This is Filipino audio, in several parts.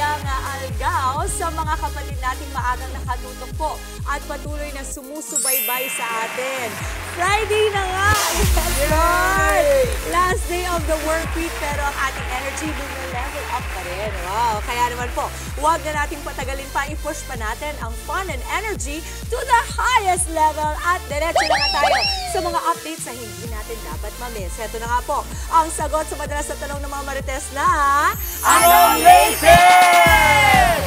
magandang algaw sa mga kapatid nating maagang nakatutok po at patuloy na sumusubaybay sa atin. Friday na nga! Yes, last day of the work week pero ang ating energy level up pa rin. Wow! Kaya naman po, huwag na nating patagalin pa, i-push pa natin ang fun and energy to the highest level at diretso na nga tayo sa mga updates na hindi natin dapat mamiss. Ito na nga po, ang sagot sa madalas na tanong ng mga Marites na... Anong latest?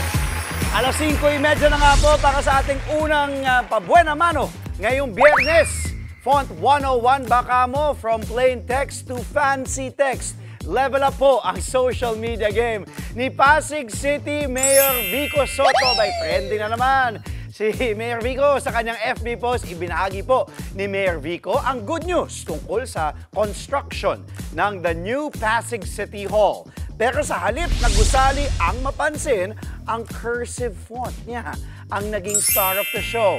Alas 5:30 na nga po para sa ating unang pabuena mano ngayong Biyernes. Font 101 baka mo from plain text to fancy text. Level up po ang social media game ni Pasig City Mayor Vico Soto. By trending na naman si Mayor Vico sa kanyang FB post. Ibinahagi po ni Mayor Vico ang good news tungkol sa construction ng the new Pasig City Hall. Pero sa halip na gusali ang mapansin, ang cursive font niya ang naging star of the show.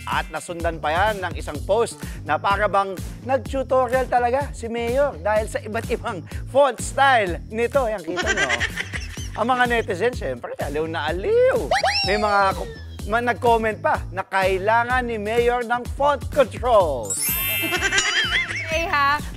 At nasundan pa yan ng isang post na para bang nag-tutorial talaga si Mayor dahil sa iba't ibang font style nito. Yan, kita nyo. Ang mga netizens, syempre, aliw na aliw. May mga nag-comment pa na kailangan ni Mayor ng font control.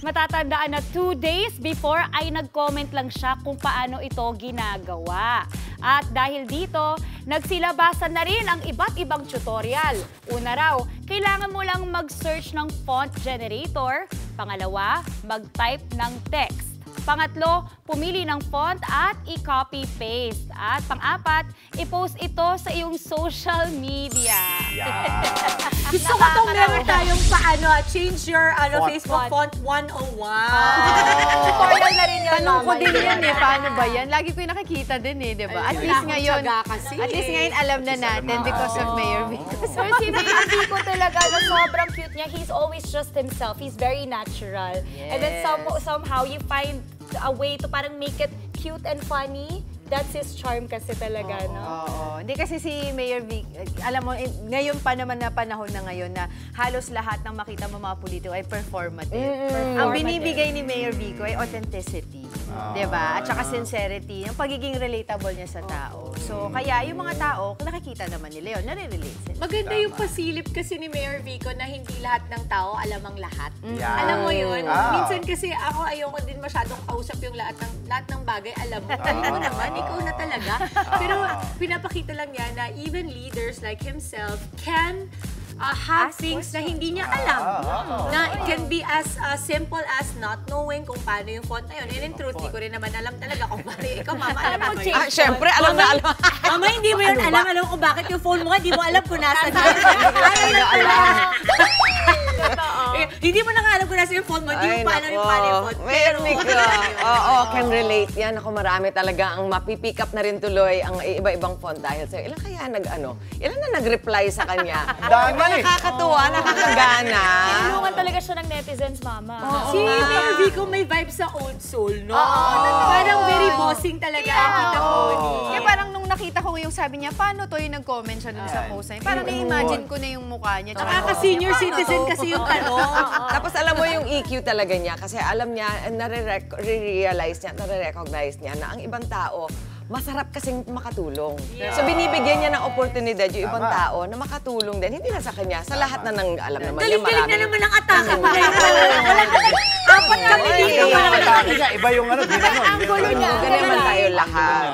Matatandaan na 2 days before ay nag-comment lang siya kung paano ito ginagawa. At dahil dito, nagsilabasan na rin ang iba't ibang tutorial. Una raw, kailangan mo lang mag-search ng font generator. Pangalawa, mag-type ng text. Pangatlo, pumili ng font at i-copy-paste. At pang-apat, i-post ito sa iyong social media. Yeah. Gusto ko itong meron tayong change your Facebook font 101. Tutorial na rin yun. Tanong ko din yan paano ba yan? Lagi ko yung nakikita din di ba? At least ngayon alam na natin because of Mayor Vico. So si Mayor Vico talaga, sobrang cute niya. He's always just himself. He's very natural. Yes. And then somehow you find a way to parang make it cute and funny. That's his charm kasi talaga, no? Oo. Hindi kasi si Mayor Vic, alam mo, ngayon pa naman na panahon na ngayon na halos lahat ng makita mo mga politiko ay performative. Ang binibigay ni Mayor Vico ay authenticity. Diba? At saka sincerity, yung pagiging relatable niya sa tao. So, kaya yung mga tao, nakikita naman nila yun, nare-relate sila. Maganda yung pasilip kasi ni Mayor Vico na hindi lahat ng tao alam ang lahat. Yeah. Alam mo yun? Minsan kasi ako ayoko din masyadong kausap yung lahat ng bagay. Alam mo, hindi mo naman, ikaw na talaga. Pero pinapakita lang niya na even leaders like himself can have things na hindi niya alam. Na it can be as simple as not knowing kung paano yung font na yun. And in truth, di ko rin naman alam talaga kung paano. Ikaw, mama, alam mo yun. Siyempre, alam na alam. Mama, hindi mo yun alam kung bakit yung phone mo nga, di mo alam kung nasa yun. Hindi mo na nga alam kung nasa yung phone mo, hindi mo pa alam yung paano yung phone. Mayor Vico, oo, can relate yan. Ako marami talaga ang mapipick up na rin tuloy ang iba-ibang font dahil sa'yo. Ilan kaya ilan na nag-reply sa kanya? Dami. Nakakatuwa, nakakagana. Tinulungan talaga siya ng netizens, mama. Si Mayor Vico may vibe sa old soul, no? Parang very bossing talaga ang kita ko. Kaya parang nung nakita ko yung sabi niya, paano to yung nag-comment siya dun sa post na yun? Parang na-imagine ko na yung mukha niya. Nakaka-senior citizen kasi yung tanong. Tapos alam mo yung EQ talaga niya kasi alam niya, nare-realize niya, nare-recognize niya na ang ibang tao, masarap kasing makatulong. So binibigyan niya ng oportunidad yung ibang tao na makatulong din. Hindi na sa kanya, sa lahat na nang alam naman niya marami. Galing-galing na naman ang atake mo. Apat kami dito. Iba yung Ang gulo niya. Ganun naman tayo lahat.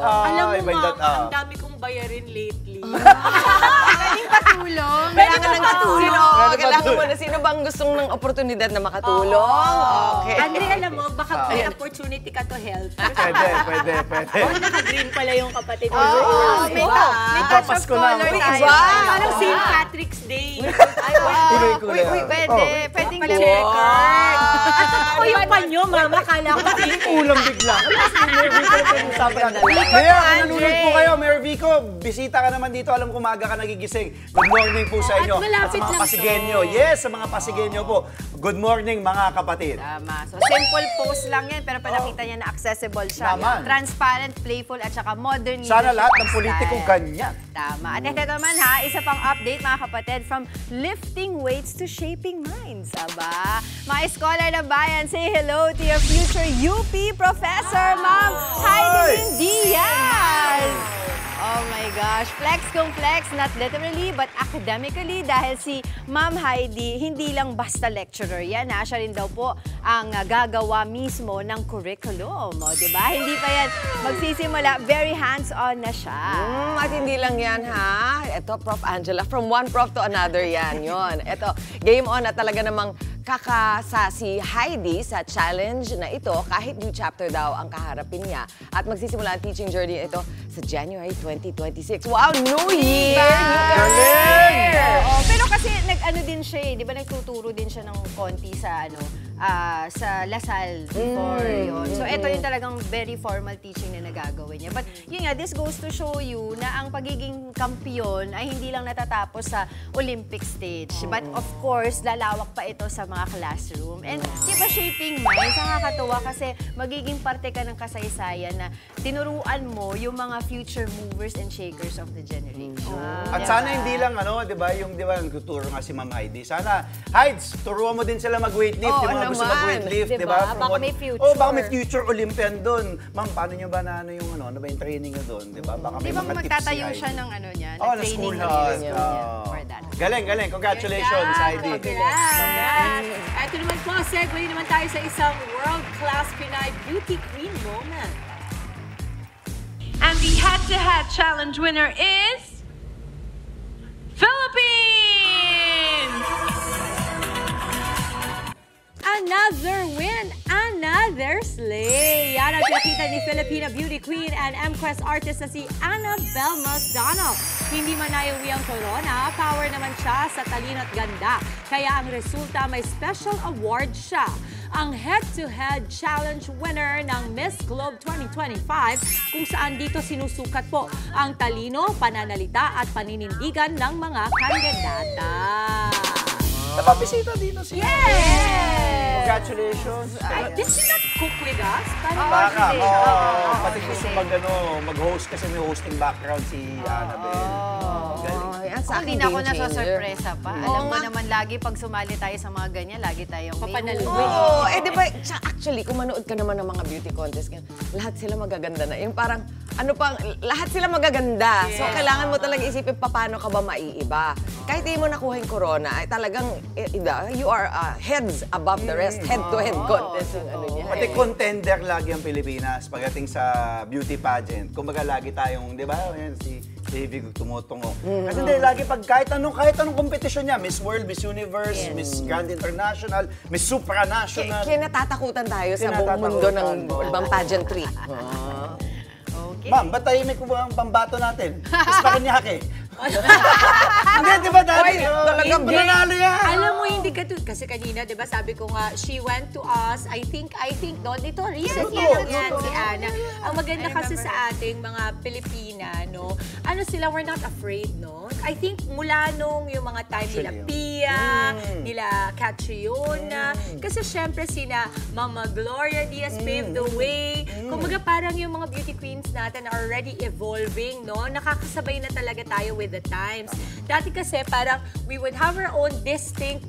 Alam mo, ma'am, ang dami kong bayarin lately. Pwedeng patulong. Kailangan mo na sino bang gustong ng oportunidad na makatulong? Okay. Andre, alam mo, baka may opportunity ka to help. Pwede. Naka-green pala yung kapatid mo. May touch of color tayo. Parang St. Patrick's Day. Pwedeng checkered. At totoo yung panyo, mama. Kala ko Ulang bigla. Mayor, nanonood po kayo. Mayor Vico, bisita ka naman dito. Alam ko maaga ka nagigising. Good morning po sa inyo. At sa mga Pasigenyo. Yes, sa mga Pasigenyo po. Good morning mga kapatid. Tama. So, simple post lang yan, pero panakita niya na accessible siya. Naman. Transparent, playful, at saka modern Sana lahat ng leadership politiko style. ganyan. Tama. At ito naman isa pang update mga kapatid, from lifting weights to shaping minds. Aba, mga scholar na bayan, say hello to your future UP professor, Ma'am Heidelin Diaz! gosh, flex kung flex, not literally but academically dahil si Ma'am Heidi hindi lang basta lecturer yan. Siya rin daw po ang gagawa mismo ng curriculum. O, diba? Hindi pa yan magsisimula. Very hands-on na siya. At hindi lang yan, ha? Ito, Prof. Angela, from one prof to another yan. Yun. Ito, game on na talaga namang kakasa si Heidi sa challenge na ito kahit new chapter daw ang kaharapin niya. At magsisimula ang teaching journey ito sa January 2026. Wow, New Year! Galing! Pero kasi nag-ano din siya eh, di ba nagtuturo din siya ng konti sa sa Lasal before yun. So ito yung talagang very formal teaching na nagagawin niya. But yun nga, this goes to show you na ang pagiging kampiyon ay hindi lang natatapos sa Olympic stage. But of course, lalawak pa ito sa mga classroom. And di ba shaping minds, nakakatuwa kasi magiging parte ka ng kasaysayan na tinuruan mo yung mga future movers and shakers of the generation. At sana hindi lang di ba, nagtuturo nga si Ma'am Heidi. Sana, Heids, turuan mo din sila mag-weightlift. Yung mga gusto mag-weightlift, di ba? Baka may future. Baka may future Olympian doon. Ma'am, paano nyo ba na yung ano ba yung training nyo doon, di ba? Baka may Di ba mga tips magtatayo si siya Heidi. ng niya? Na schoolhouse. For that. Galing. Congratulations, Heidi. Congrats! Ito naman po, segue naman tayo sa isang world-class Pinay beauty queen moment. And the head-to-head challenge winner is Philippines! Another win, another slay. Yan ang pinakita ni Filipina beauty queen and Empress artist na si Annabelle Maldonado. Hindi man naiuwi ang corona, power naman siya sa talino at ganda. Kaya ang resulta may special award siya. Ang head-to-head challenge winner ng Miss Globe 2025 kung saan dito sinusukat po ang talino, pananalita at paninindigan ng mga kandidata. Napabisita dito siya. Yes! Congratulations. Did she not cook with us? Baka, pati gusto mag-host kasi may hosting background si Annabelle. Hindi na ako nasosurpresa pa. Alam mo naman lagi pag sumali tayo sa mga ganyan, lagi tayong may Oo, di ba, actually, kung manood ka naman ng mga beauty contest, lahat sila magaganda na. Yung parang, lahat sila magaganda. So, kailangan mo talaga isipin paano ka ba maiiba. Kahit di mo nakuha yung corona, ay talagang, you are heads above the rest, head-to-head contest yung ano niya. Pati contender lagi ang Pilipinas pagdating sa beauty pageant. Kumbaga lagi tayong, di ba, si Davey tumutungo. Kasi hindi, lagi kahit anong kompetisyon niya, Miss World, Miss Universe, Miss Grand International, Miss Supranational. Kaya natatakutan tayo sa buong mundo ng ibang pageantry. Ma'am, ba't tahimik ko ba ang pambato natin? Mas Paranaque. Hindi, di ba dati? Talagang nanalo yan. Alam mo, hindi ka kasi kanina, di ba, sabi ko nga, she went to us, I think, no, dito, recently lang yan, si Anna. Ang maganda kasi sa ating mga Pilipina, no, sila, we're not afraid, no? I think mula nung yung mga time nila Pia, nila Catriona, kasi syempre sina Mama Gloria Diaz paved the way. Kumbaga parang yung mga beauty queens natin are already evolving, no? Nakakasabay na talaga tayo with the times. Dati kasi parang we would have our own distinct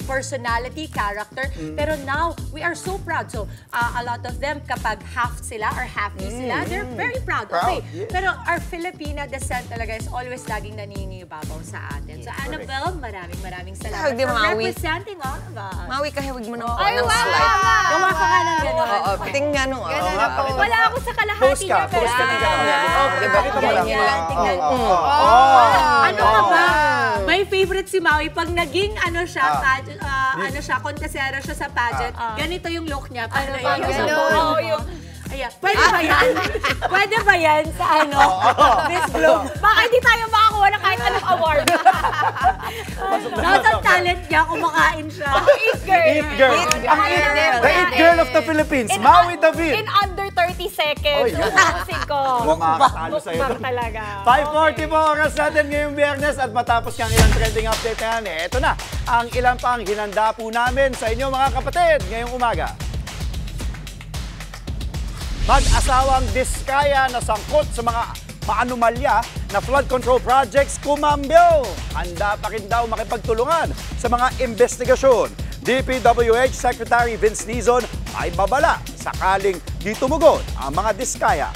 personality, character, pero now we are so proud. So a lot of them kapag half sila or halfy sila, they're very proud. Okay. Pero our Filipina descent talaga is always laging naninibabaw sa atin. So Annabelle, maraming salamat for representing all of us. Mawi ka, huwag mo ng slide. Gawa ka nga ng gano'n. Oo, tingnan nung Wala ako sa kalahati Post niya. ka ng gano'n. Diba? Tingnan mo. Ano ka ba? My favorite si Maui. Pag naging contestera siya sa pageant, ganito yung look niya. Ayan. Pwede ba yan? Pwede ba yan sa Miss Globe? Baka hindi tayo makakuha ng kahit anong award. Lahat ang talent niya, kumakain siya. Eat girl. The eat girl of the Philippines. Maui David. In under 30 seconds. Ubusin ko. Makakatalo sa'yo. Mukbang talaga. 5:40 po oras natin ngayong Biyernes at matapos kang ilang trending update na yan. Ito na ang ilang pang hinanda po namin sa inyo mga kapatid ngayong umaga. Mag-asawang diskaya na sangkot sa mga maanomalya na flood control projects kumambyo. Handa pa rin daw makipagtulungan sa mga investigasyon. DPWH Secretary Vince Dizon ay babala sakaling di tumugon ang mga diskaya.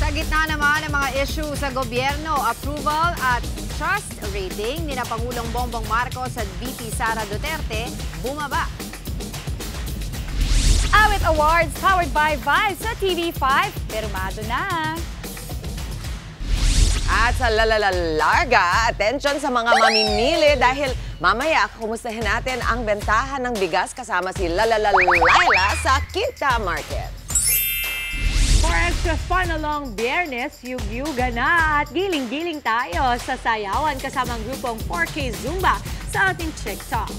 Sa gitna naman ng mga issue sa gobyerno, approval at trust rating ni na Pangulong Bongbong Marcos at VP Sara Duterte bumaba. Awit Awards powered by Vibe sa TV5. Pirmado na. At sa larga, attention sa mga mamimili dahil mamaya kumustahin natin ang bentahan ng bigas kasama si Laila sa Quinta Market. For extra fun along Biyernes, yugyuga na at giling-giling tayo sa sayawan kasamang grupong 4K Zumba sa ating TikTok.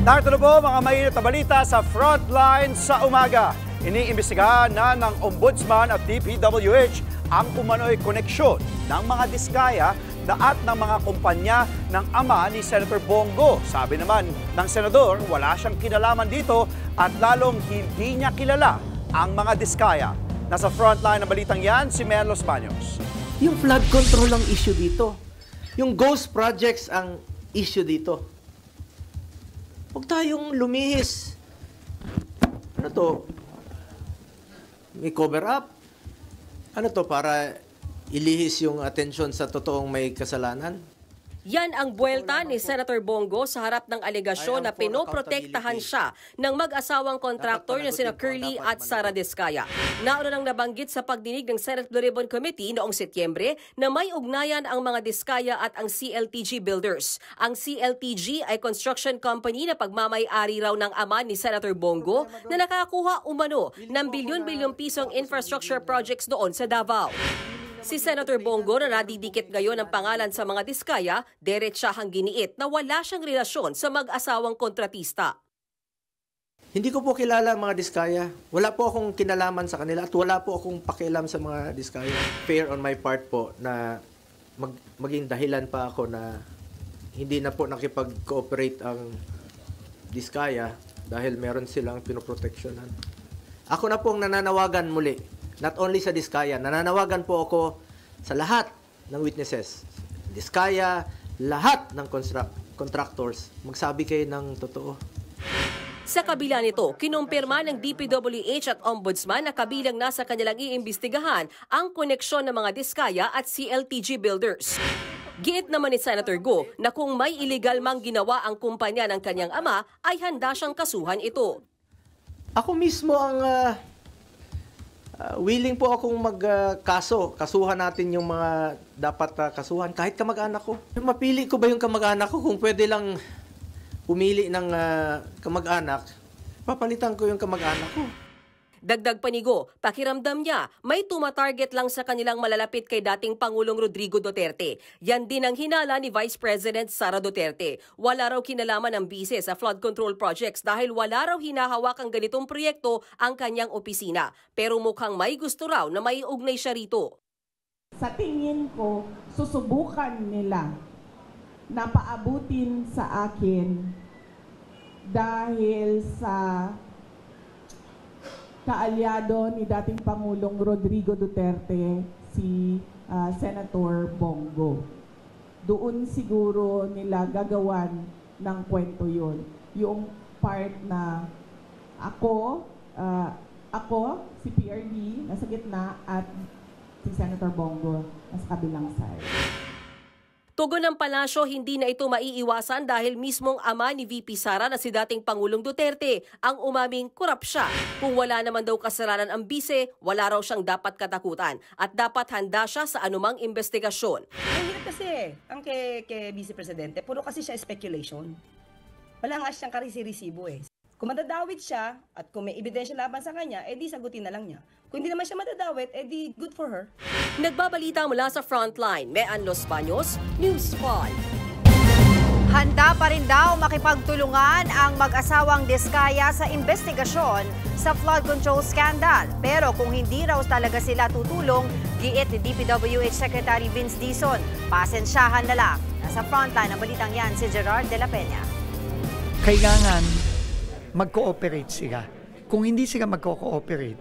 Narito na po mga mainit na balita sa Frontline sa umaga. Iniimbestigahan na ng Ombudsman at DPWH ang umano'y koneksyon ng mga diskaya at ng mga kumpanya ng ama ni Senator Bongo. Sabi naman ng senador, wala siyang kinalaman dito at lalong hindi niya kilala ang mga diskaya. Nasa frontline ng balitang yan, si Mel Los Baños. Yung flood control ang issue dito. Yung ghost projects ang issue dito. Huwag tayong lumihis. Ano to? May cover up? Ano to, para ilihis yung atensyon sa totoong may kasalanan? Yan ang buwelta ni Senator Bongo sa harap ng alegasyon na pinoprotektahan siya ng mag-asawang kontraktor na sina Curly at Sara Diskaya. Nauna nang nabanggit sa pagdinig ng Senate Blue Ribbon Committee noong Setyembre na may ugnayan ang mga Diskaya at ang CLTG Builders. Ang CLTG ay construction company na pagmamay-ari raw ng ama ni Senator Bongo na nakakuha umano ng bilyon-bilyong pisong infrastructure projects doon sa Davao. Si Senator Bongo na nadidikit ngayon ang pangalan sa mga diskaya, diretsahang giniit na wala siyang relasyon sa mag-asawang kontratista. Hindi ko po kilala ang mga diskaya. Wala po akong kinalaman sa kanila at wala po akong pakialam sa mga diskaya. Fair on my part po na maging dahilan pa ako na hindi na po nakipag-cooperate ang diskaya dahil meron silang pinoproteksyonan. Ako na po ang nananawagan muli. Not only sa Diskaya, nananawagan po ako sa lahat ng witnesses. Diskaya, lahat ng contractors, magsabi kayo ng totoo. Sa kabila nito, kinumpirma ng DPWH at Ombudsman na kabilang nasa kanilang iimbestigahan ang koneksyon ng mga Diskaya at CLTG Builders. Giit naman ni Senator Go na kung may illegal mang ginawa ang kumpanya ng kanyang ama, ay handa siyang kasuhan ito. Ako mismo ang willing po akong kasuhan natin yung mga dapat kasuhan, kahit kamag-anak ko. Mapili ko ba yung kamag-anak ko? Kung pwede lang pumili ng kamag-anak, papalitan ko yung kamag-anak ko. Dagdag panigo, pakiramdam niya, may tumatarget lang sa kanilang malalapit kay dating Pangulong Rodrigo Duterte. Yan din ang hinala ni Vice President Sara Duterte. Wala raw kinalaman ng bise sa flood control projects dahil wala raw hinahawak ang ganitong proyekto ang kanyang opisina. Pero mukhang may gusto raw na maiugnay siya rito. Sa tingin ko, susubukan nila na paabutin sa akin dahil sa kaalyado ni dating Pangulong Rodrigo Duterte, si Senator Bongo. Doon siguro nila gagawan ng kwento yun. Yung part na ako, si PRD, nasa gitna, at si Senator Bongo, nasa kabilang side. Tugon ng palasyo, hindi na ito maiiwasan dahil mismong ama ni VP Sara na si dating Pangulong Duterte ang umaming kurap siya. Kung wala naman daw kasalanan ang bise, wala raw siyang dapat katakutan at dapat handa siya sa anumang investigasyon. Ang hirap kasi, ang kay Vice Presidente, puro kasi siya speculation. Wala nga siyang karisi-resibo eh. Kung madadawit siya at kung may ebidensya laban sa kanya, edi sagutin na lang niya. Kung hindi naman siya madadawit, edi good for her. Nagbabalita mula sa Frontline, Mean Los Baños, News 5. Handa pa rin daw makipagtulungan ang mag-asawang Diskaya sa investigasyon sa flood control scandal. Pero kung hindi raw talaga sila tutulong, giit ni DPWH Secretary Vince Dizon, pasensyahan na lang. Nasa Frontline ang balitang yan si Gerard de la Peña. Kailangan mag-cooperate sila. Kung hindi sila mag-cooperate,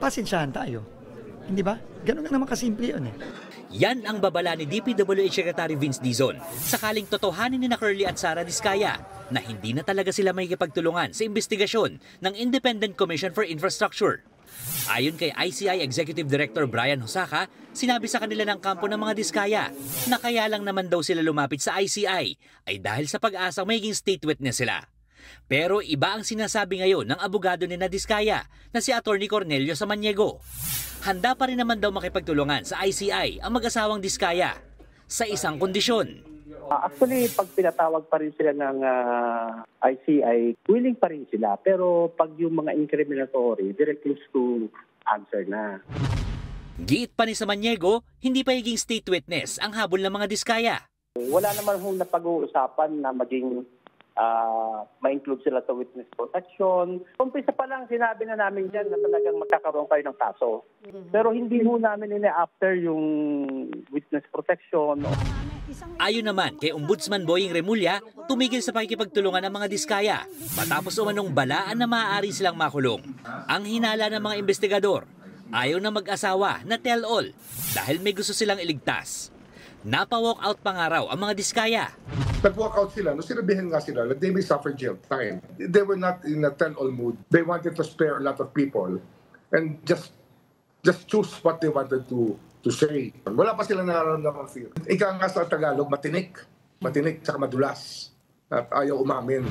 pasensyahan tayo. Hindi ba? Ganun lang naman kasimple yun eh. Yan ang babala ni DPWH Secretary Vince Dizon sakaling totohanin ni Curly at Sara Diskaya na hindi na talaga sila makikipagtulungan sa investigasyon ng Independent Commission for Infrastructure. Ayon kay ICI Executive Director Brian Hosaka, sinabi sa kanila ng kampo ng mga Diskaya na kaya lang naman daw sila lumapit sa ICI ay dahil sa pag-asang magiging state witness sila. Pero iba ang sinasabi ngayon ng abogado ni Diskaya na si Attorney Cornelio Samaniego. Handa pa rin naman daw makipagtulungan sa ICI ang mag-asawang Diskaya sa isang kondisyon. Actually, pag pinatawag pa rin sila ng ICI, willing pa rin sila. Pero pag yung mga incriminatory, directly to answer na. Giit pa ni Samaniego, hindi pa higing state witness ang habol ng mga Diskaya. Wala naman hong napag-uusapan na maging ma-include sila sa witness protection. Umpisa pa lang sinabi na namin dyan na talagang magkakaroon kayo ng kaso. Pero hindi ho namin ina-after yung witness protection. Ayon naman kay Ombudsman Boying Remulla, tumigil sa pakikipagtulungan ng mga Diskaya matapos umanong balaan na maaari silang makulong. Ang hinala ng mga investigador, ayaw na mag-asawa na tell-all dahil may gusto silang iligtas. Napa-walk out pa nga raw ang mga Diskaya. Nag-walk out sila, sinabihan nga sila that they may suffer jail time. They were not in a tell-all mood. They wanted to spare a lot of people and just choose what they wanted to say. Wala pa sila nararamdaman fear. Ika nga sa Tagalog, matinik tsaka madulas at ayaw umamin.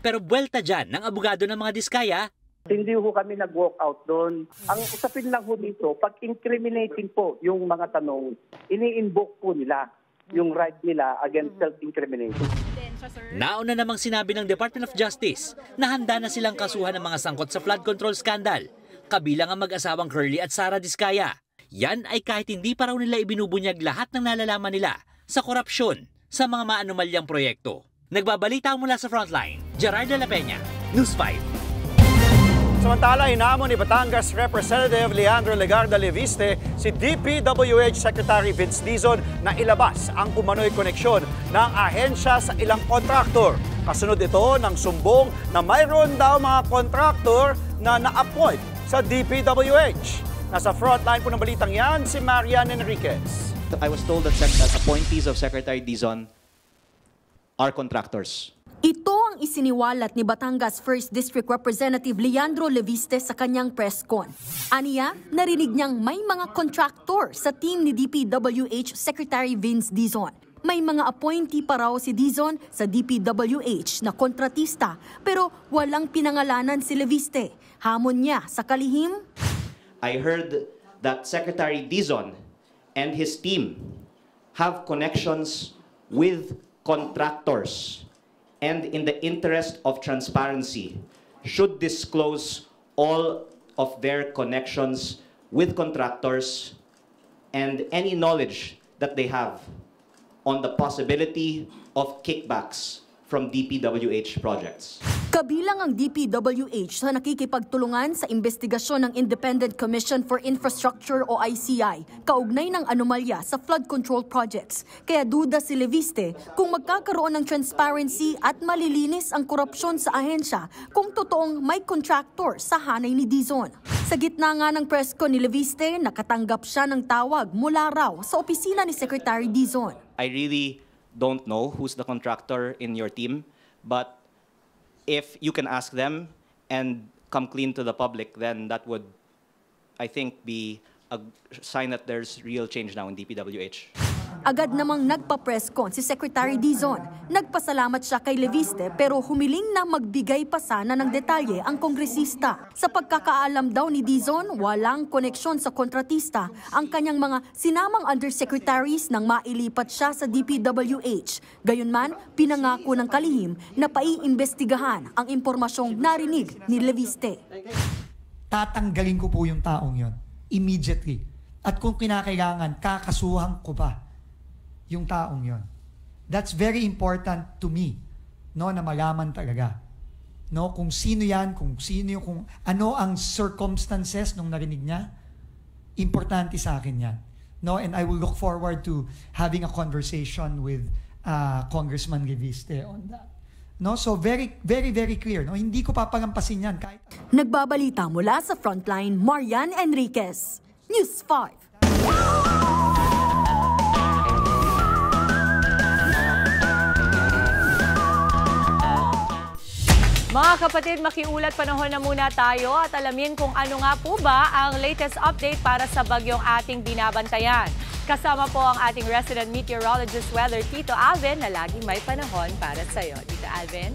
Pero buwelta dyan ng abogado ng mga Diskaya, hindi ho kami nag-walk out doon. Ang usapin lang ho dito, pag incriminating po yung mga tanong, ini-invoke po nila yung right nila against self-incrimination. Nauna namang sinabi ng Department of Justice na handa na silang kasuhan ng mga sangkot sa flood control scandal, kabilang ang mag-asawang Curly at Sara Diskaya. Yan ay kahit hindi pa raw nila ibinubunyag lahat ng nalalaman nila sa korupsyon sa mga maanumalyang proyekto. Nagbabalita mula sa Frontline, Gerard de la Peña, News 5. Samantala, hinamon ni Batangas Representative Leandro Legarda Leviste si DPWH Secretary Vince Dizon na ilabas ang umano'y koneksyon ng ahensya sa ilang kontraktor. Kasunod ito ng sumbong na mayroon daw mga kontraktor na na-appoint sa DPWH. Nasa frontline po ng balitang yan si Marian Enriquez. I was told that appointees of Secretary Dizon are contractors. Ito ang isiniwalat ni Batangas 1st District Representative Leandro Leviste sa kanyang press con. Aniya, narinig niyang may mga contractor sa team ni DPWH Secretary Vince Dizon. May mga appointee pa raw si Dizon sa DPWH na kontratista pero walang pinangalanan si Leviste. Hamon niya sa kalihim. I heard that Secretary Dizon and his team have connections with contractors. And in the interest of transparency, should disclose all of their connections with contractors and any knowledge that they have on the possibility of kickbacks from DPWH projects. Kabilang ang DPWH sa nakikipagtulungan sa investigasyon ng Independent Commission for Infrastructure o ICI, kaugnay ng anomalya sa flood control projects. Kaya duda si Leviste kung magkakaroon ng transparency at malilinis ang korupsyon sa ahensya kung totoong may contractor sa hanay ni Dizon. Sa gitna nga ng press con ni Leviste, nakatanggap siya ng tawag mula raw sa opisina ni Secretary Dizon. I really don't know who's the contractor in your team, but if you can ask them and come clean to the public, then that would, I think, be a sign that there's real change now in DPWH. Agad namang nagpa-press con si Secretary Dizon. Nagpasalamat siya kay Leviste pero humiling na magbigay pa sana ng detalye ang kongresista. Sa pagkakaalam daw ni Dizon, walang koneksyon sa kontratista ang kanyang mga sinamang undersecretaries nang mailipat siya sa DPWH. Gayunman, pinangako ng kalihim na paiimbestigahan ang impormasyong narinig ni Leviste. Tatanggalin ko po yung taong yon immediately. At kung kinakailangan, kakasuhan ko pa yung taong yon. That's very important to me, no, na malaman talaga. No, kung sino yan, kung ano ang circumstances nung narinig niya, importante sa akin yan. No, and I will look forward to having a conversation with Congressman Leviste on that. No, so very, very, very clear. No, hindi ko papalampasin yan kahit. Nagbabalita mula sa Frontline, Marian Enriquez, News 5. Mga kapatid, makiulat panahon na muna tayo at alamin kung ano nga po ba ang latest update para sa bagyong ating binabantayan. Kasama po ang ating resident meteorologist weather, Tito Alvin, na laging may panahon para sa iyo. Tito Alvin?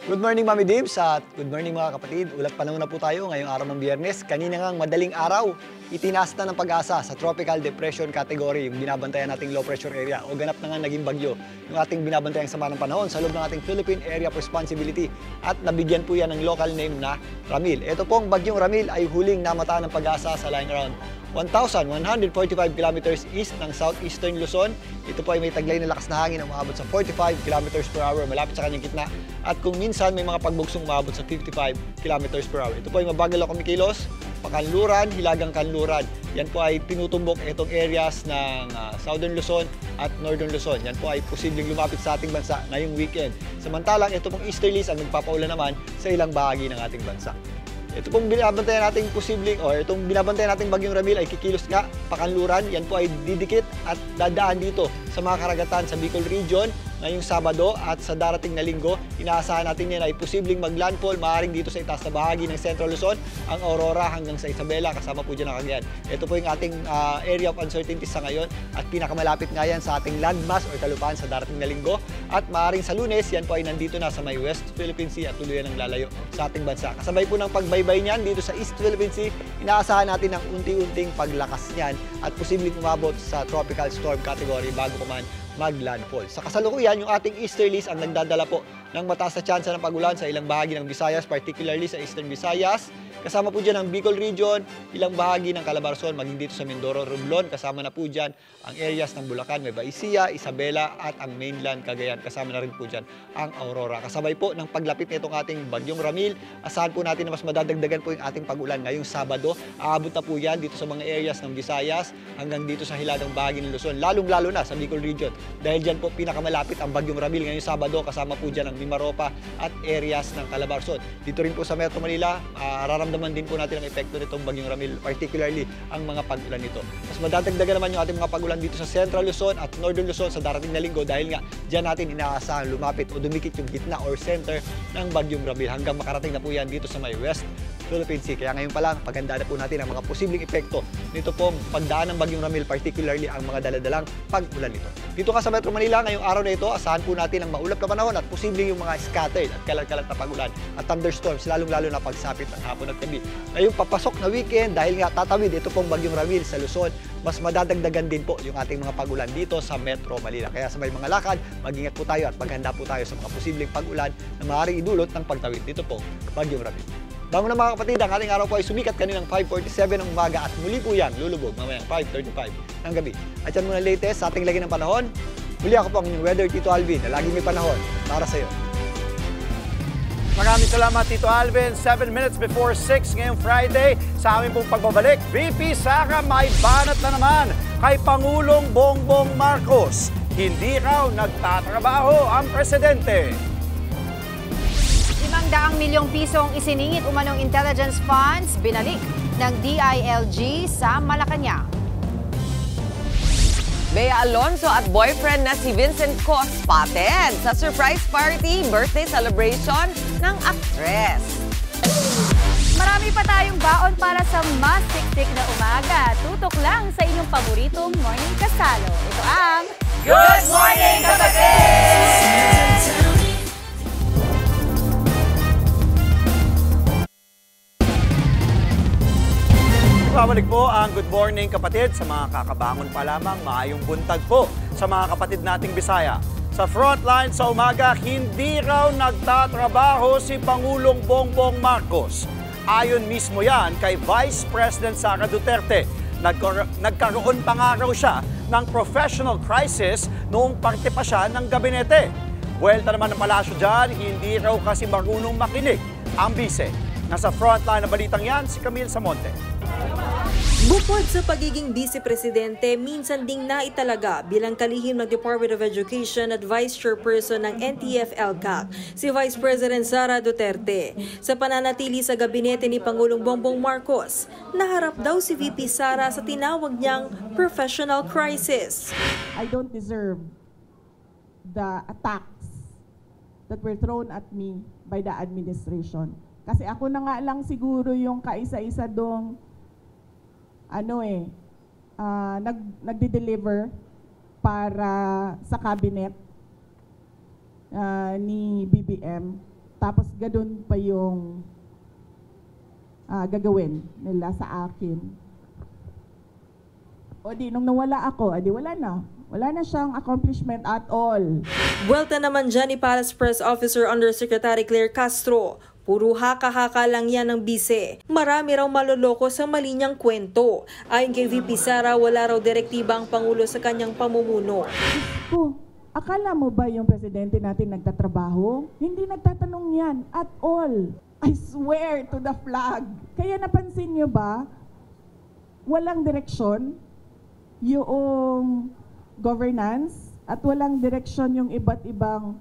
Good morning, Mami Dibs, at good morning mga kapatid. Ulat panahon na po tayo ngayong araw ng Biyernes. Kanina ngang madaling araw, itinaas na ng pag-asa sa Tropical Depression Category yung binabantayan nating low pressure area o ganap na nga naging bagyo yung ating binabantayan sama ng panahon sa loob ng ating Philippine Area of Responsibility at nabigyan po yan ng local name na Ramil. Ito pong bagyong Ramil ay huling namataan ng pag-asa sa lying around 1,145 kilometers east ng southeastern Luzon. Ito po ay may taglay na lakas na hangin na umabot sa 45 kilometers per hour malapit sa kanyang gitna. At kung minsan may mga pagbugsong umabot sa 55 kilometers per hour. Ito po ay mabagal na kumikilos, pakanluran, hilagang kanluran. Yan po ay tinutumbok itong areas ng Southern Luzon at Northern Luzon. Yan po ay posibleng lumapit sa ating bansa ngayong weekend. Samantalang ito pong easterlies ang nagpapaulan naman sa ilang bahagi ng ating bansa. Ito pong binabantayan nating itong binabantayan nating bagyong Ramil ay kikilos nga, pakanluran. Yan po ay didikit at dadaan dito sa mga karagatan sa Bicol Region ngayong Sabado at sa darating na linggo. Inaasahan natin yan ay posibleng maglandfall maaaring dito sa itaas na bahagi ng Central Luzon, ang Aurora hanggang sa Isabela, kasama po dyan ang Cagayan. Ito po yung ating area of uncertainty sa ngayon at pinakamalapit nga yan sa ating landmass o kalupaan sa darating na linggo. At maaaring sa Lunes, yan po ay nandito na sa may West Philippine Sea at tuluyan ng lalayo sa ating bansa. Kasabay po ng pagbaybay niyan dito sa East Philippine Sea, inaasahan natin ang unti-unting paglakas niyan at posibleng umabot sa tropical storm category bago pa man mag-landfall. Sa kasalukuyan, yung ating easterlies ang nagdadala po ng mataas na tsansa ng pagulan sa ilang bahagi ng Visayas, particularly sa Eastern Visayas. Kasama po dyan ang Bicol Region, ilang bahagi ng Calabarzon, maging dito sa Mindoro, Romblon. Kasama na po dyan ang areas ng Bulacan, Nueva Ecija, Isabela at ang mainland Cagayan. Kasama na rin po dyan ang Aurora. Kasabay po ng paglapit nitong ating bagyong Ramil, asahan po natin na mas madadagdagan po yung ating pagulan ngayong Sabado. Aabot na po yan dito sa mga areas ng Visayas hanggang dito sa hilagang bahagi ng Luzon, lalong-lalo na sa Bicol Region. Dahil dyan po pinakamalapit ang bagyong Ramil ngayong Sabado, kasama po dyan ang Mimaropa at areas ng Calabarzon. Dito rin po sa Metro Manila, raramdaman din po natin ang epekto nitong bagyong Ramil, particularly ang mga pag-ulan nito. Mas madadagdagan naman yung ating mga pag-ulan dito sa Central Luzon at Northern Luzon sa darating na linggo dahil nga dyan natin inaasahan lumapit o dumikit yung gitna or center ng bagyong Ramil hanggang makarating na po yan dito sa may West Philippine Sea. Kaya ngayon pa lang, paghandaan na po natin ang mga posibleng epekto nito pong pagdaan ng bagyong Ramil, particularly ang mga daladalang pag-ulan nito. Dito nga sa Metro Manila, ngayong araw na ito, asahan po natin ang maulap na panahon at posibleng yung mga scattered at kalat-kalat na pag-ulan at thunderstorms, lalong-lalo na pagsapit ng hapon at gabi. Ngayong papasok na weekend, dahil nga tatawid ito pong bagyong Ramil sa Luzon, mas madadagdagan din po yung ating mga pag-ulan dito sa Metro Manila. Kaya sa may mga lakad, mag-ingat po tayo at maghanda po tayo sa mga posibleng pag-ulan na maaaring idulot ng pagtawid dito pong bagyong Ramil. Bago na mga kapatid, ang ating araw po ay sumikat kaninang 5:47 ng umaga at muli po yan lulubog mamayang 5:35 ng gabi. At yan muna latest sa ating lagi ng panahon. Muli ako po ang weather Tito Alvin na lagi may panahon para sa iyo. Maraming salamat Tito Alvin. 7 minutes before 6 ngayong Friday sa aming pong pagbabalik. VP Sara may banat na naman kay Pangulong Bongbong Marcos. Hindi raw nagtatrabaho ang presidente. 500 milyong pisong isiningit umanong intelligence funds binalik ng DILG sa Malacanang. Bea Alonzo at boyfriend na si Vincent Cos spotted sa surprise party birthday celebration ng aktres. Marami pa tayong baon para sa mas tiktik na umaga. Tutok lang sa inyong paboritong morning kasalo. Ito ang Good Morning Kapatid! Babalik po ang Good Morning Kapatid sa mga kakabangon pa lamang. Maayong buntag po sa mga kapatid nating Bisaya. Sa frontline sa umaga, hindi raw nagtatrabaho si Pangulong Bongbong Marcos. Ayon mismo yan kay Vice President Sara Duterte. Nagkaroon pa nga raw siya ng professional crisis noong parte pa siya ng gabinete. Buwelta naman ng palasyo dyan, hindi raw kasi marunong makinig ang bise. Nasa frontline na balitang yan, si Camille Samonte. Bukod sa pagiging vice-presidente, minsan ding naitalaga bilang kalihim ng Department of Education at Vice Chairperson ng NTF-ELCAC, si Vice President Sara Duterte. Sa pananatili sa gabinete ni Pangulong Bongbong Marcos, naharap daw si VP Sara sa tinawag niyang professional crisis. I don't deserve the attacks that were thrown at me by the administration. Kasi ako na nga lang siguro yung kaisa-isa dong nagde-deliver para sa cabinet ni BBM. Tapos ganun pa yung gagawin nila sa akin. O di, nung nawala ako, adi wala na. Wala na siyang accomplishment at all. Buwelta naman dyan ni Palace Press Officer Undersecretary Claire Castro. Puro haka-haka lang yan ng bise. Marami raw maloloko sa mali niyang kwento. Ayon kay VP Sara, wala raw direktiba ang Pangulo sa kanyang pamumuno. Akala mo ba yung presidente natin nagtatrabaho? Hindi nagtatanong yan at all. I swear to the flag. Kaya napansin niyo ba, walang direksyon yung governance at walang direksyon yung iba't ibang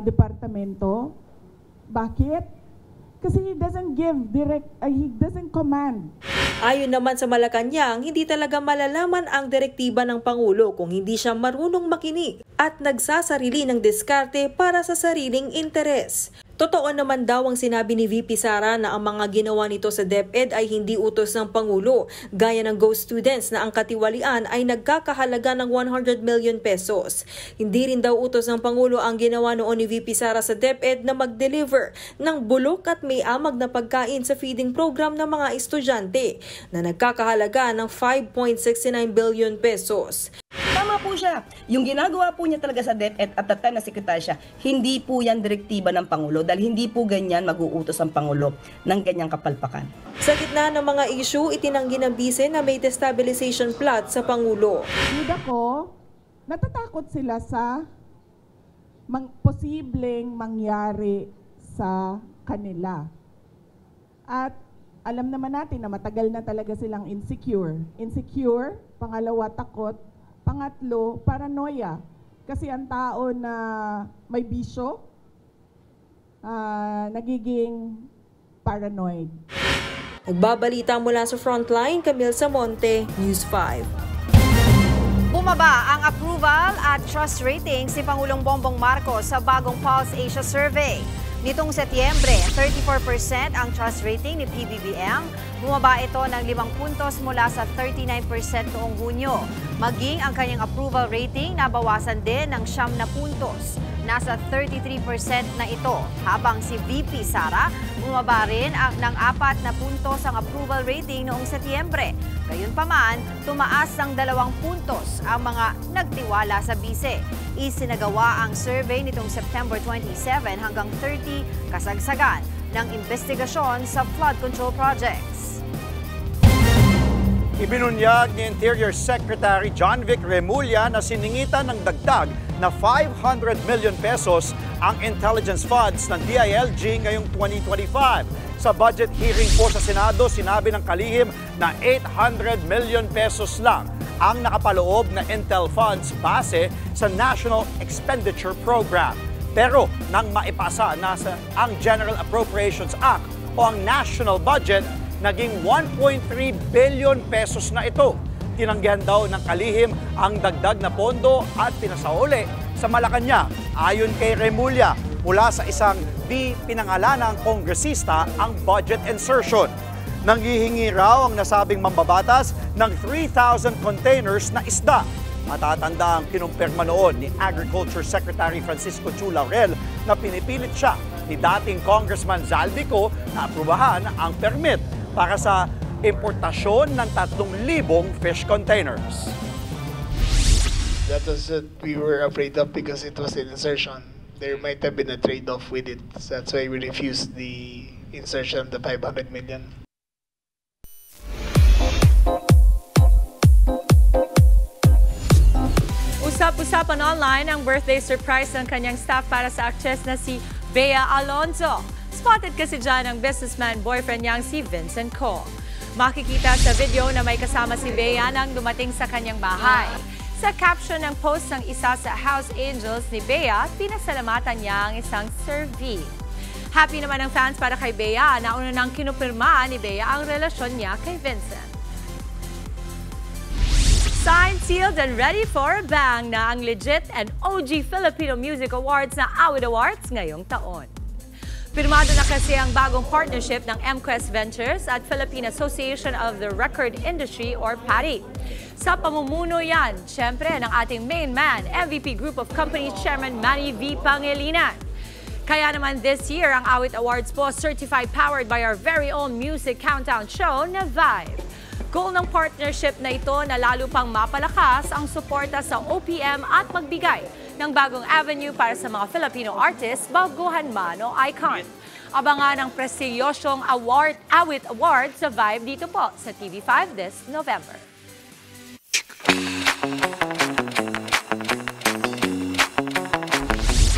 departamento. Bakit? Kasi he doesn't he doesn't command. Ayon naman sa Malacanang, hindi talaga malalaman ang direktiba ng Pangulo kung hindi siya marunong makinig at nagsasarili ng diskarte para sa sariling interes. Totoo naman daw ang sinabi ni VP Sara na ang mga ginawa nito sa DepEd ay hindi utos ng Pangulo, gaya ng Go Students na ang katiwalian ay nagkakahalaga ng 100 million pesos. Hindi rin daw utos ng Pangulo ang ginawa noon ni VP Sara sa DepEd na mag-deliver ng bulok at may amag na pagkain sa feeding program ng mga estudyante na nagkakahalaga ng 5.69 billion pesos. Tama po siya. Yung ginagawa po niya talaga sa DepEd at that time na sekretary siya, hindi po yan direktiba ng Pangulo dahil hindi po ganyan mag-uutos ang Pangulo ng ganyang kapalpakan. Sa gitna ng mga issue, itinanggi ng bise na may destabilization plot sa Pangulo. Hindi ako, natatakot sila sa posibleng mangyari sa kanila. At alam naman natin na matagal na talaga silang insecure. Insecure, pangalawa takot, pangatlo, paranoia. Kasi ang tao na may bisyo, nagiging paranoid. Nagbabalita mula sa Frontline, Camille Samonte, News 5. Bumaba ang approval at trust rating si Pangulong Bongbong Marcos sa bagong Pulse Asia Survey. Nitong Setyembre, 34% ang trust rating ni PBBM. Bumaba ito ng 5 puntos mula sa 39% noong Hunyo. Maging ang kanyang approval rating nabawasan din ng 9 na puntos. Nasa 33% na ito, habang si VP Sara bumaba rin ng 4 na puntos ang approval rating noong Setyembre. Gayunpaman, tumaas ng 2 puntos ang mga nagtiwala sa bise. Isinagawa ang survey nitong September 27 hanggang 30 kasagsagan ng investigasyon sa flood control projects. Ibinunyag ni Interior Secretary John Vic Remulla na siningitan ng dagdag na 500 million pesos ang intelligence funds ng DILG ngayong 2025. Sa budget hearing po sa Senado, sinabi ng kalihim na 800 million pesos lang ang nakapaloob na Intel funds base sa National Expenditure Program. Pero nang maipasa ang General Appropriations Act o ang National Budget, naging 1.3 billion pesos na ito. Tinanggihan daw ng kalihim ang dagdag na pondo at pinasauli sa Malacanang. Ayon kay Remulla, mula sa isang di pinangalanang kongresista ang budget insertion. Nanghihingi raw ang nasabing mambabatas ng 3,000 containers na isda. Matatanda ang kinumpirma noon ni Agriculture Secretary Francisco Chu Laurel na pinipilit siya ni dating Congressman Zaldico na aprubahan ang permit para sa importasyon ng 3,000 fish containers. That was what we were afraid of because it was an insertion. There might have been a trade-off with it. So that's why we refused the insertion of the 500 million. Usap-usapan online ang birthday surprise ng kanyang staff para sa actress na si Bea Alonzo. Spotted kasi dyan ang businessman boyfriend niyang si Vincent Ko. Makikita sa video na may kasama si Bea nang dumating sa kanyang bahay. Sa caption ng post ng isa sa House Angels ni Bea, pinasalamatan niya ang isang servie. Happy naman ang fans para kay Bea. Nauna nang kinupirma ni Bea ang relasyon niya kay Vincent. Signs sealed and ready for a bang na ang legit and OG Filipino Music Awards na Awit Awards ngayong taon. Pirmado na kasi ang bagong partnership ng MQuest Ventures at Philippine Association of the Record Industry or PARI. Sa pamumuno yan, syempre, ng ating main man, MVP Group of Companies Chairman Manny V. Pangilinan. Kaya naman this year, ang Awit Awards po certified powered by our very own music countdown show na Vibe. Goal ng partnership na ito na lalo pang mapalakas ang suporta sa OPM at magbigay ng bagong avenue para sa mga Filipino artists, baguhan man o icon. Abangan ang prestiyosyong Awit Awards sa Vibe dito po sa TV5 this November.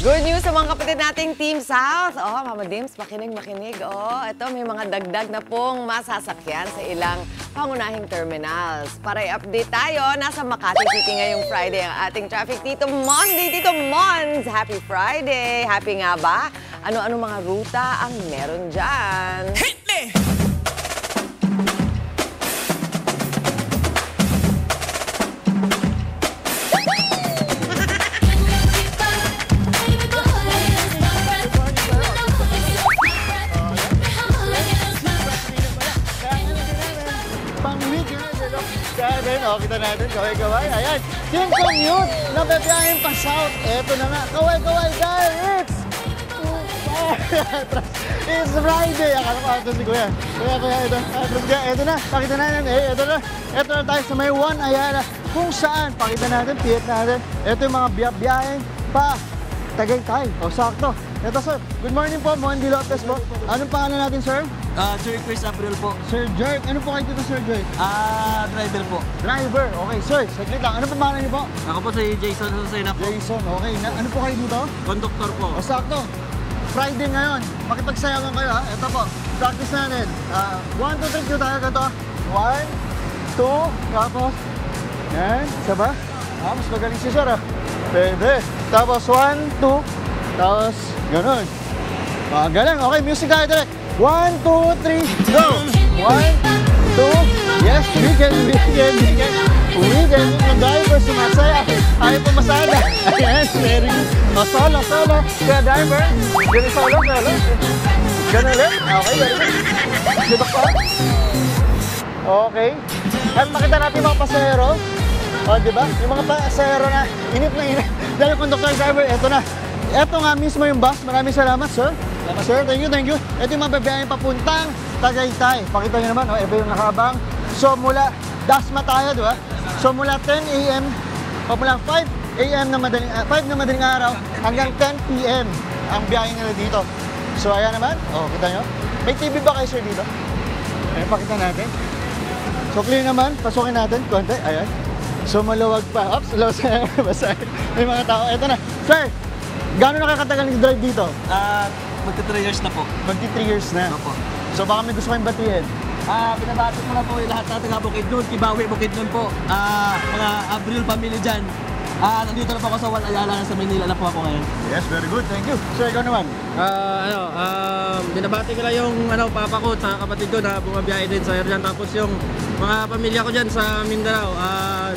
Good news sa mga kapatid nating Team South. Oh, Mama Dims, makinig. Oh, ito may mga dagdag na pong masasakyan sa ilang pangunahing terminals. Para i-update tayo, nasa Makati City ngayong Friday ang ating traffic. Tito Monday, Tito Mons! Happy Friday! Happy nga ba? Ano-ano mga ruta ang meron dyan? Hit me! O, kita natin, kaway-kaway. Ayan, yung commute na babiyahin pa south. Eto na nga, kaway-kaway dahil it's Friday. Akala ko ito si Kuya. Kuya, ito. Ito na, pakita natin. Ito na tayo sa may One Ayala. Kung saan, pakita natin, pihit natin. Ito yung mga biyahin pa Tagaytay. O, sakto. Ito, sir. Good morning po, Mondi Lopez po. Anong pangalan natin, sir? Sir Chris April po. Sir Jerk. Ano po kayo dito, Sir Jerk? Driver po. Driver. Okay, sir. Saglit lang. Ano pangalan niyo po? Ako po si Jason Susena po. Jason. Okay. Ano po kayo dito? Conductor po. O, sakto. Friday ngayon. Makipagsayawan kayo, ha? Ito po. Practice natin. 1, 2, 3. Q tayo. Ganito. 1, 2. Tapos. Yan. Isa ba? Mas magaling si sir, ha? Pwede. Tapos 1, 2. Tapos, ganun. Galing. Okay, music tayo direct. 1, 2, 3, go! 1, 2, yes, we can. Ang driver, sumasaya. Ayaw po masada. Ayan, very good. O, solo. Kaya driver, ganun solo. Ganun ulit. Okay, very good. Dito pa. Okay. At makita natin yung mga pasahero. O, diba? Yung mga pasahero na inip. Dahil yung conductor driver, eto na. Ito nga mismo yung bus. Maraming salamat, sir. Sir, thank you. Ito yung mababiyahin papuntang Tagaytay. Pakita nyo naman, ito yung nakabang. So, mula Dasma tayo, di ba? So, mula 10 a.m. o mula 5 a.m. na madaling araw hanggang 10 p.m. ang biyahe nila dito. So, ayan naman. Kita nyo. May TV ba kayo, sir, dito? Ayan, pakita natin. So, clear naman. Pasukin natin. Konti. Ayan. So, maluwag pa. Oops, basa. May mga tao. Ito na. Sir, gaano nakakatagal nag-drive dito? Magti-3 years na po. Magti-3 years na? Opo. So baka may gusto kayong batiin? Pinabati ko na po yung lahat na taga Bukidnon, Kibawe, Bukidnon po. Mga Abril family dyan. Nandito na po ako sa One Ayala sa Manila na po ako ngayon. Yes, very good. Thank you. Sir, ikaw naman? Binabati ko lang yung papa ko at kapatid ko na bumabiyahe din sa Airjan. Tapos yung mga pamilya ko dyan sa Mindanao.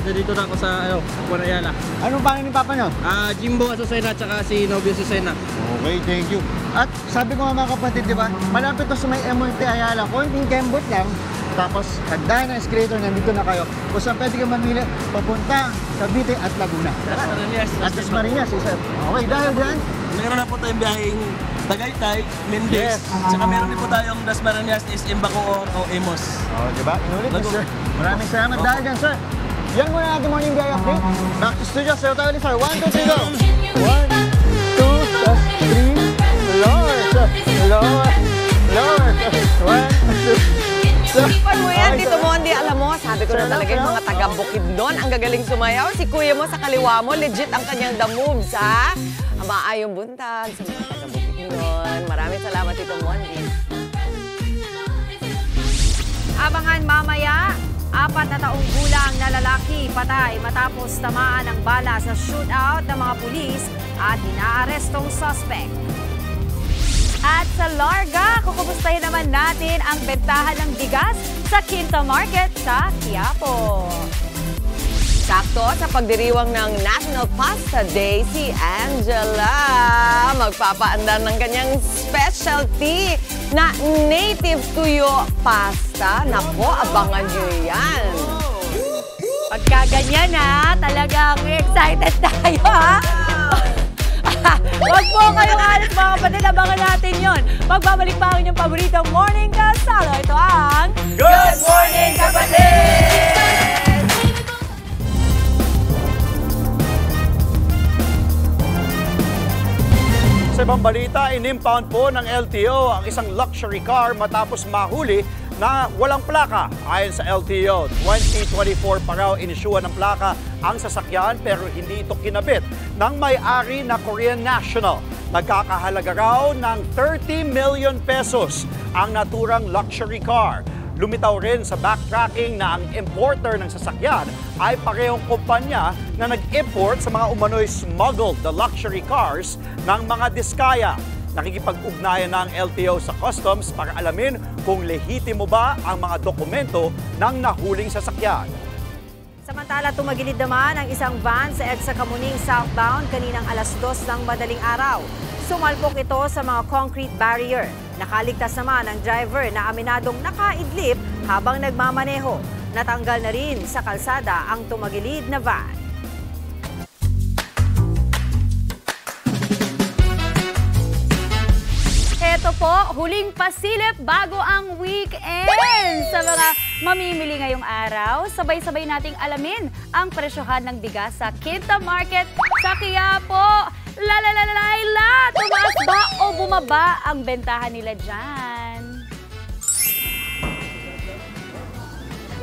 Dito na ako sa One Ayala. Anong pangalan ni papa nyo? Jimbo Asusena at saka si Nobio Asusena. Okay, thank you. At sabi ko nga mga kapatid, di ba? Malapit to sa may MLT Ayala. Konting kembot lang. Tapos, hagdahan ng escalator, nandito na kayo. Kung saan pwede kang mamili, papunta Cavite at Laguna. At Dasmariñas, isa. Okay, dahil dyan? Meron na po tayong biyaheng Tagaytay, Mendes. Saka meron din po tayong Dasmariñas, SM Bacoor o Emos. Di ba? Inulit na, sir. Maraming salamat dahil dyan, sir. Yan muna natin morning biyahe update. Back to studio. Sayo tayo ulit, sir. 1, 2, 3, go! 1, 2, 3, lower. 1, 2, Ipan mo yan, Tito Mondi. Alam mo, sabi ko na talaga yung mga taga-Bukidnon. Ang gagaling sumayaw. Si kuya mo sa kaliwa mo, legit ang kanyang the moves, ha? Ang maayong buntag sa mga taga-Bukidnon. Maraming salamat, Tito Mondi. Abangan mamaya, 4 na taong gulang na lalaki patay matapos tamaan ng bala sa shootout ng mga pulis at inaarestong suspect. At sa Larga, kukumustahin naman natin ang bentahan ng bigas sa Quinta Market sa Quiapo. Sakto sa pagdiriwang ng National Pasta Day, si Angela magpapaandar ng kanyang specialty na native tuyo pasta. Nako, abangan nyo yan. Pagka ganyan ha, talagang excited tayo ha. Huwag po kayong alis mga kapatid, abangan natin yon. Pagbabalik pa ang inyong paboritong morning kasalo. Ito ang Good Morning Kapatid! Sa ibang balita, inimpound po ng LTO ang isang luxury car matapos mahuli na walang plaka. Ayon sa LTO, 2024 pa raw inisyuhan ng plaka ang sasakyan pero hindi ito kinabit ng may-ari na Korean national. Nagkakahalaga raw ng 30 million pesos ang naturang luxury car. Lumitaw rin sa backtracking na ang importer ng sasakyan ay parehong kumpanya na nag-import sa mga umano'y smuggled the luxury cars ng mga diskaya. Nakikipag-ugnayan na ang LTO sa customs para alamin kung lehitimo ba ang mga dokumento ng nahuling sasakyan. Samantala, tumagilid naman ang isang van sa EDSA Kamuning southbound kaninang alas 2 ng madaling araw. Sumalpok ito sa mga concrete barrier. Nakaligtas naman ang driver na aminadong nakaidlip habang nagmamaneho. Natanggal na rin sa kalsada ang tumagilid na van. Ito po, huling pasilip bago ang weekend. Sa mga mamimili ngayong araw, sabay-sabay nating alamin ang presyohan ng bigas sa Quinta Market sa Quiapo. Lalalalaila! Tumaas ba o bumaba ang bentahan nila dyan?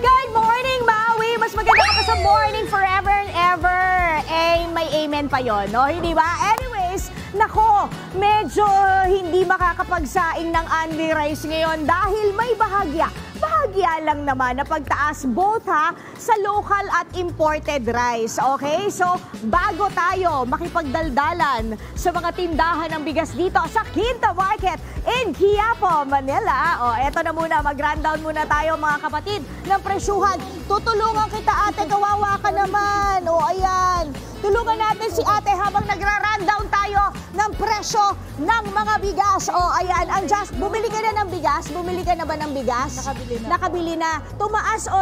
Good morning, Maui! Mas maganda ka sa morning forever and ever. Eh, may amen pa yon, no? Hindi ba? Anyways, nako, medyo hindi makakapagsaing ng only rice ngayon dahil may bahagya. Bahagya lang naman na pagtaas both ha sa local at imported rice. Okay? So, bago tayo makipagdaldalan sa mga tindahan ng bigas dito sa Quinta Market in Quiapo, Manila. O, eto na muna. Mag-rundown muna tayo mga kapatid ng presyuhan. Tutulungan kita ate, kawawa ka naman. O, ayan. Tulungan natin si ate habang nagra-rundown tayo ng presyo ng mga bigas. O, ayan. Bumili ka na ng bigas? Bumili ka na ba ng bigas? Nakabili na. Tumaas o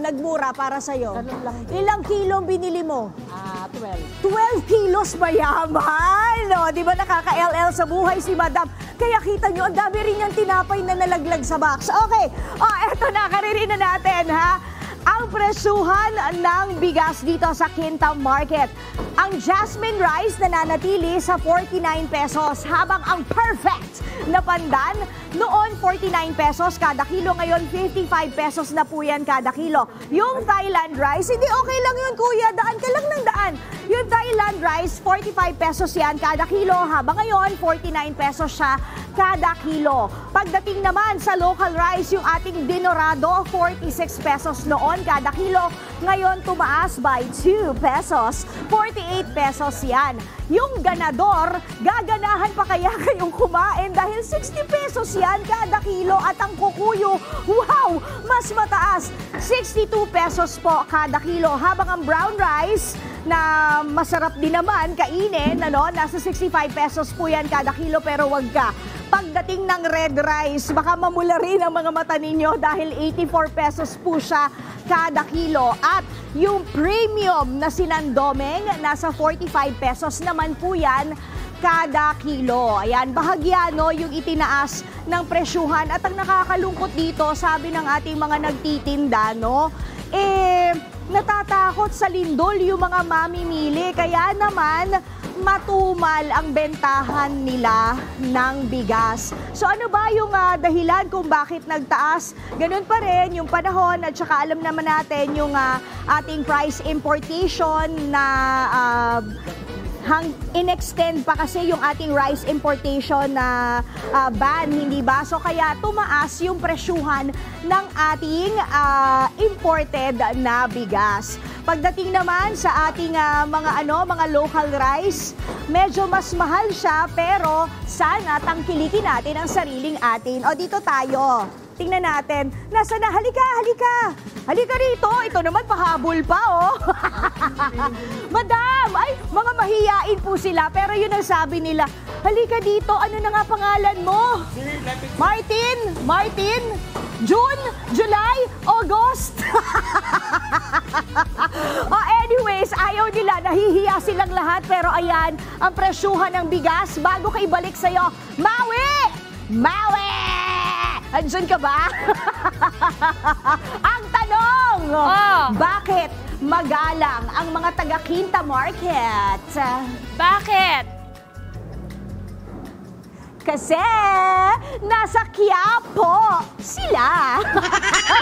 nagmura para sa'yo? Ilang kilong binili mo? 12. 12 kilos, mayaman! O, di ba nakaka-LL sa buhay si Madam? Kaya kita nyo, ang dami rin yung tinapay na nalaglag sa box. Okay, o, eto na, karirinan natin, ha? Ang presyuhan ng bigas dito sa Quinta Market. Ang jasmine rice nananatili sa 49 pesos habang ang perfect na pandan noon 49 pesos kada kilo, ngayon 55 pesos na po yan kada kilo. Yung Thailand rice, hindi okay lang yun kuya, daan ka lang ng daan. Yung Thailand rice, 45 pesos yan kada kilo habang ngayon 49 pesos siya kada kilo. Pagdating naman sa local rice, yung ating dinorado, 46 pesos noon kada kilo. Ngayon tumaas by 2 pesos, 48 pesos yan. Yung ganador, gaganahan pa kaya kayong kumain dahil 60 pesos yan kada kilo. At ang kukuyo, wow, mas mataas, 62 pesos po kada kilo. Habang ang brown rice, na masarap din naman kainin, nasa 65 pesos po yan kada kilo, pero wag ka. Pagdating ng red rice, baka mamula rin ang mga mata ninyo dahil 84 pesos po siya kada kilo. At yung premium na sinandomeng, nasa 45 pesos naman po yan kada kilo. Ayan, bahagya yung itinaas ng presyuhan. At ang nakakalungkot dito, sabi ng ating mga nagtitinda, natatakot sa lindol yung mga mamimili. Kaya naman, matumal ang bentahan nila ng bigas. So ano ba yung dahilan kung bakit nagtaas? Ganun pa rin yung panahon at saka alam naman natin yung ating price importation na in-extend pa kasi yung ating rice importation na ban, hindi ba? So kaya tumaas yung presyuhan ng ating imported na bigas. Pagdating naman sa ating mga local rice, medyo mas mahal siya pero sana tangkilikin natin ang sariling atin. O dito tayo. tingnan natin. Nasa na? Halika, halika. Halika rito. Ito naman, pahabol pa, oh. Madam, ay, mga mahiyain po sila. Pero yun ang sabi nila. Halika dito. Ano na nga pangalan mo? Martin? Martin? June? July? August? Anyways, ayaw nila. Nahihiya silang lahat. Pero ayan, ang presyuhan ng bigas. Bago ka ibalik sa'yo, Maui! Maui! Andyan ka ba? Ang tanong, bakit magalang ang mga taga Quinta Market? Bakit? Kasi nasa Quiapo sila.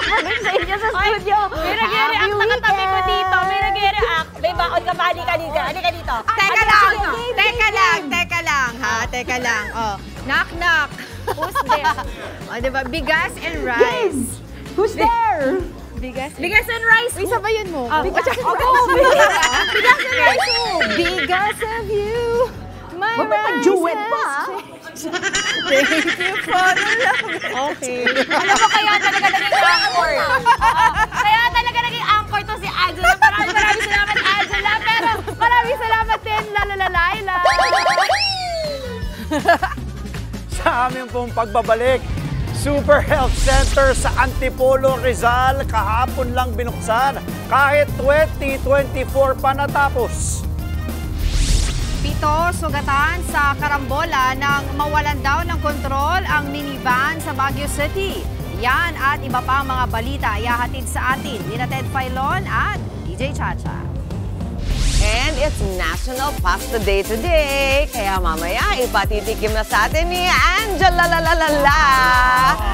Balik sa inyo sa studio. May nag-react na katabi ko dito. May nag-react. May bakod ka pa. Halika dito. Halika dito. Teka lang. Teka lang. Teka lang. Oh. Knock, knock. Who's there? Diba? Bigas and rice. Yes. Who's there? Bigas and rice. Uy, sabayan mo. Bigas and rice. Because of you. My mag-duet pa. Thank you for the love. Okay. Alam mo, kaya talaga naging anchor. Kaya talaga naging anchor to si Angela. Maraming salamat, Angela. Pero maraming salamat din, Laila. Sa aming pong pagbabalik, Super Health Center sa Antipolo, Rizal, kahapon lang binuksan. Kahit 2024 pa natapos. 7 sugatan sa karambola nang mawalan daw ng kontrol ang minivan sa Baguio City. Yan at iba pa mga balita ihahatid sa atin ni Ted Filon at DJ Chacha. And it's National Pasta Day today. Kaya mamaya ipatitikim na sa atin ni Angela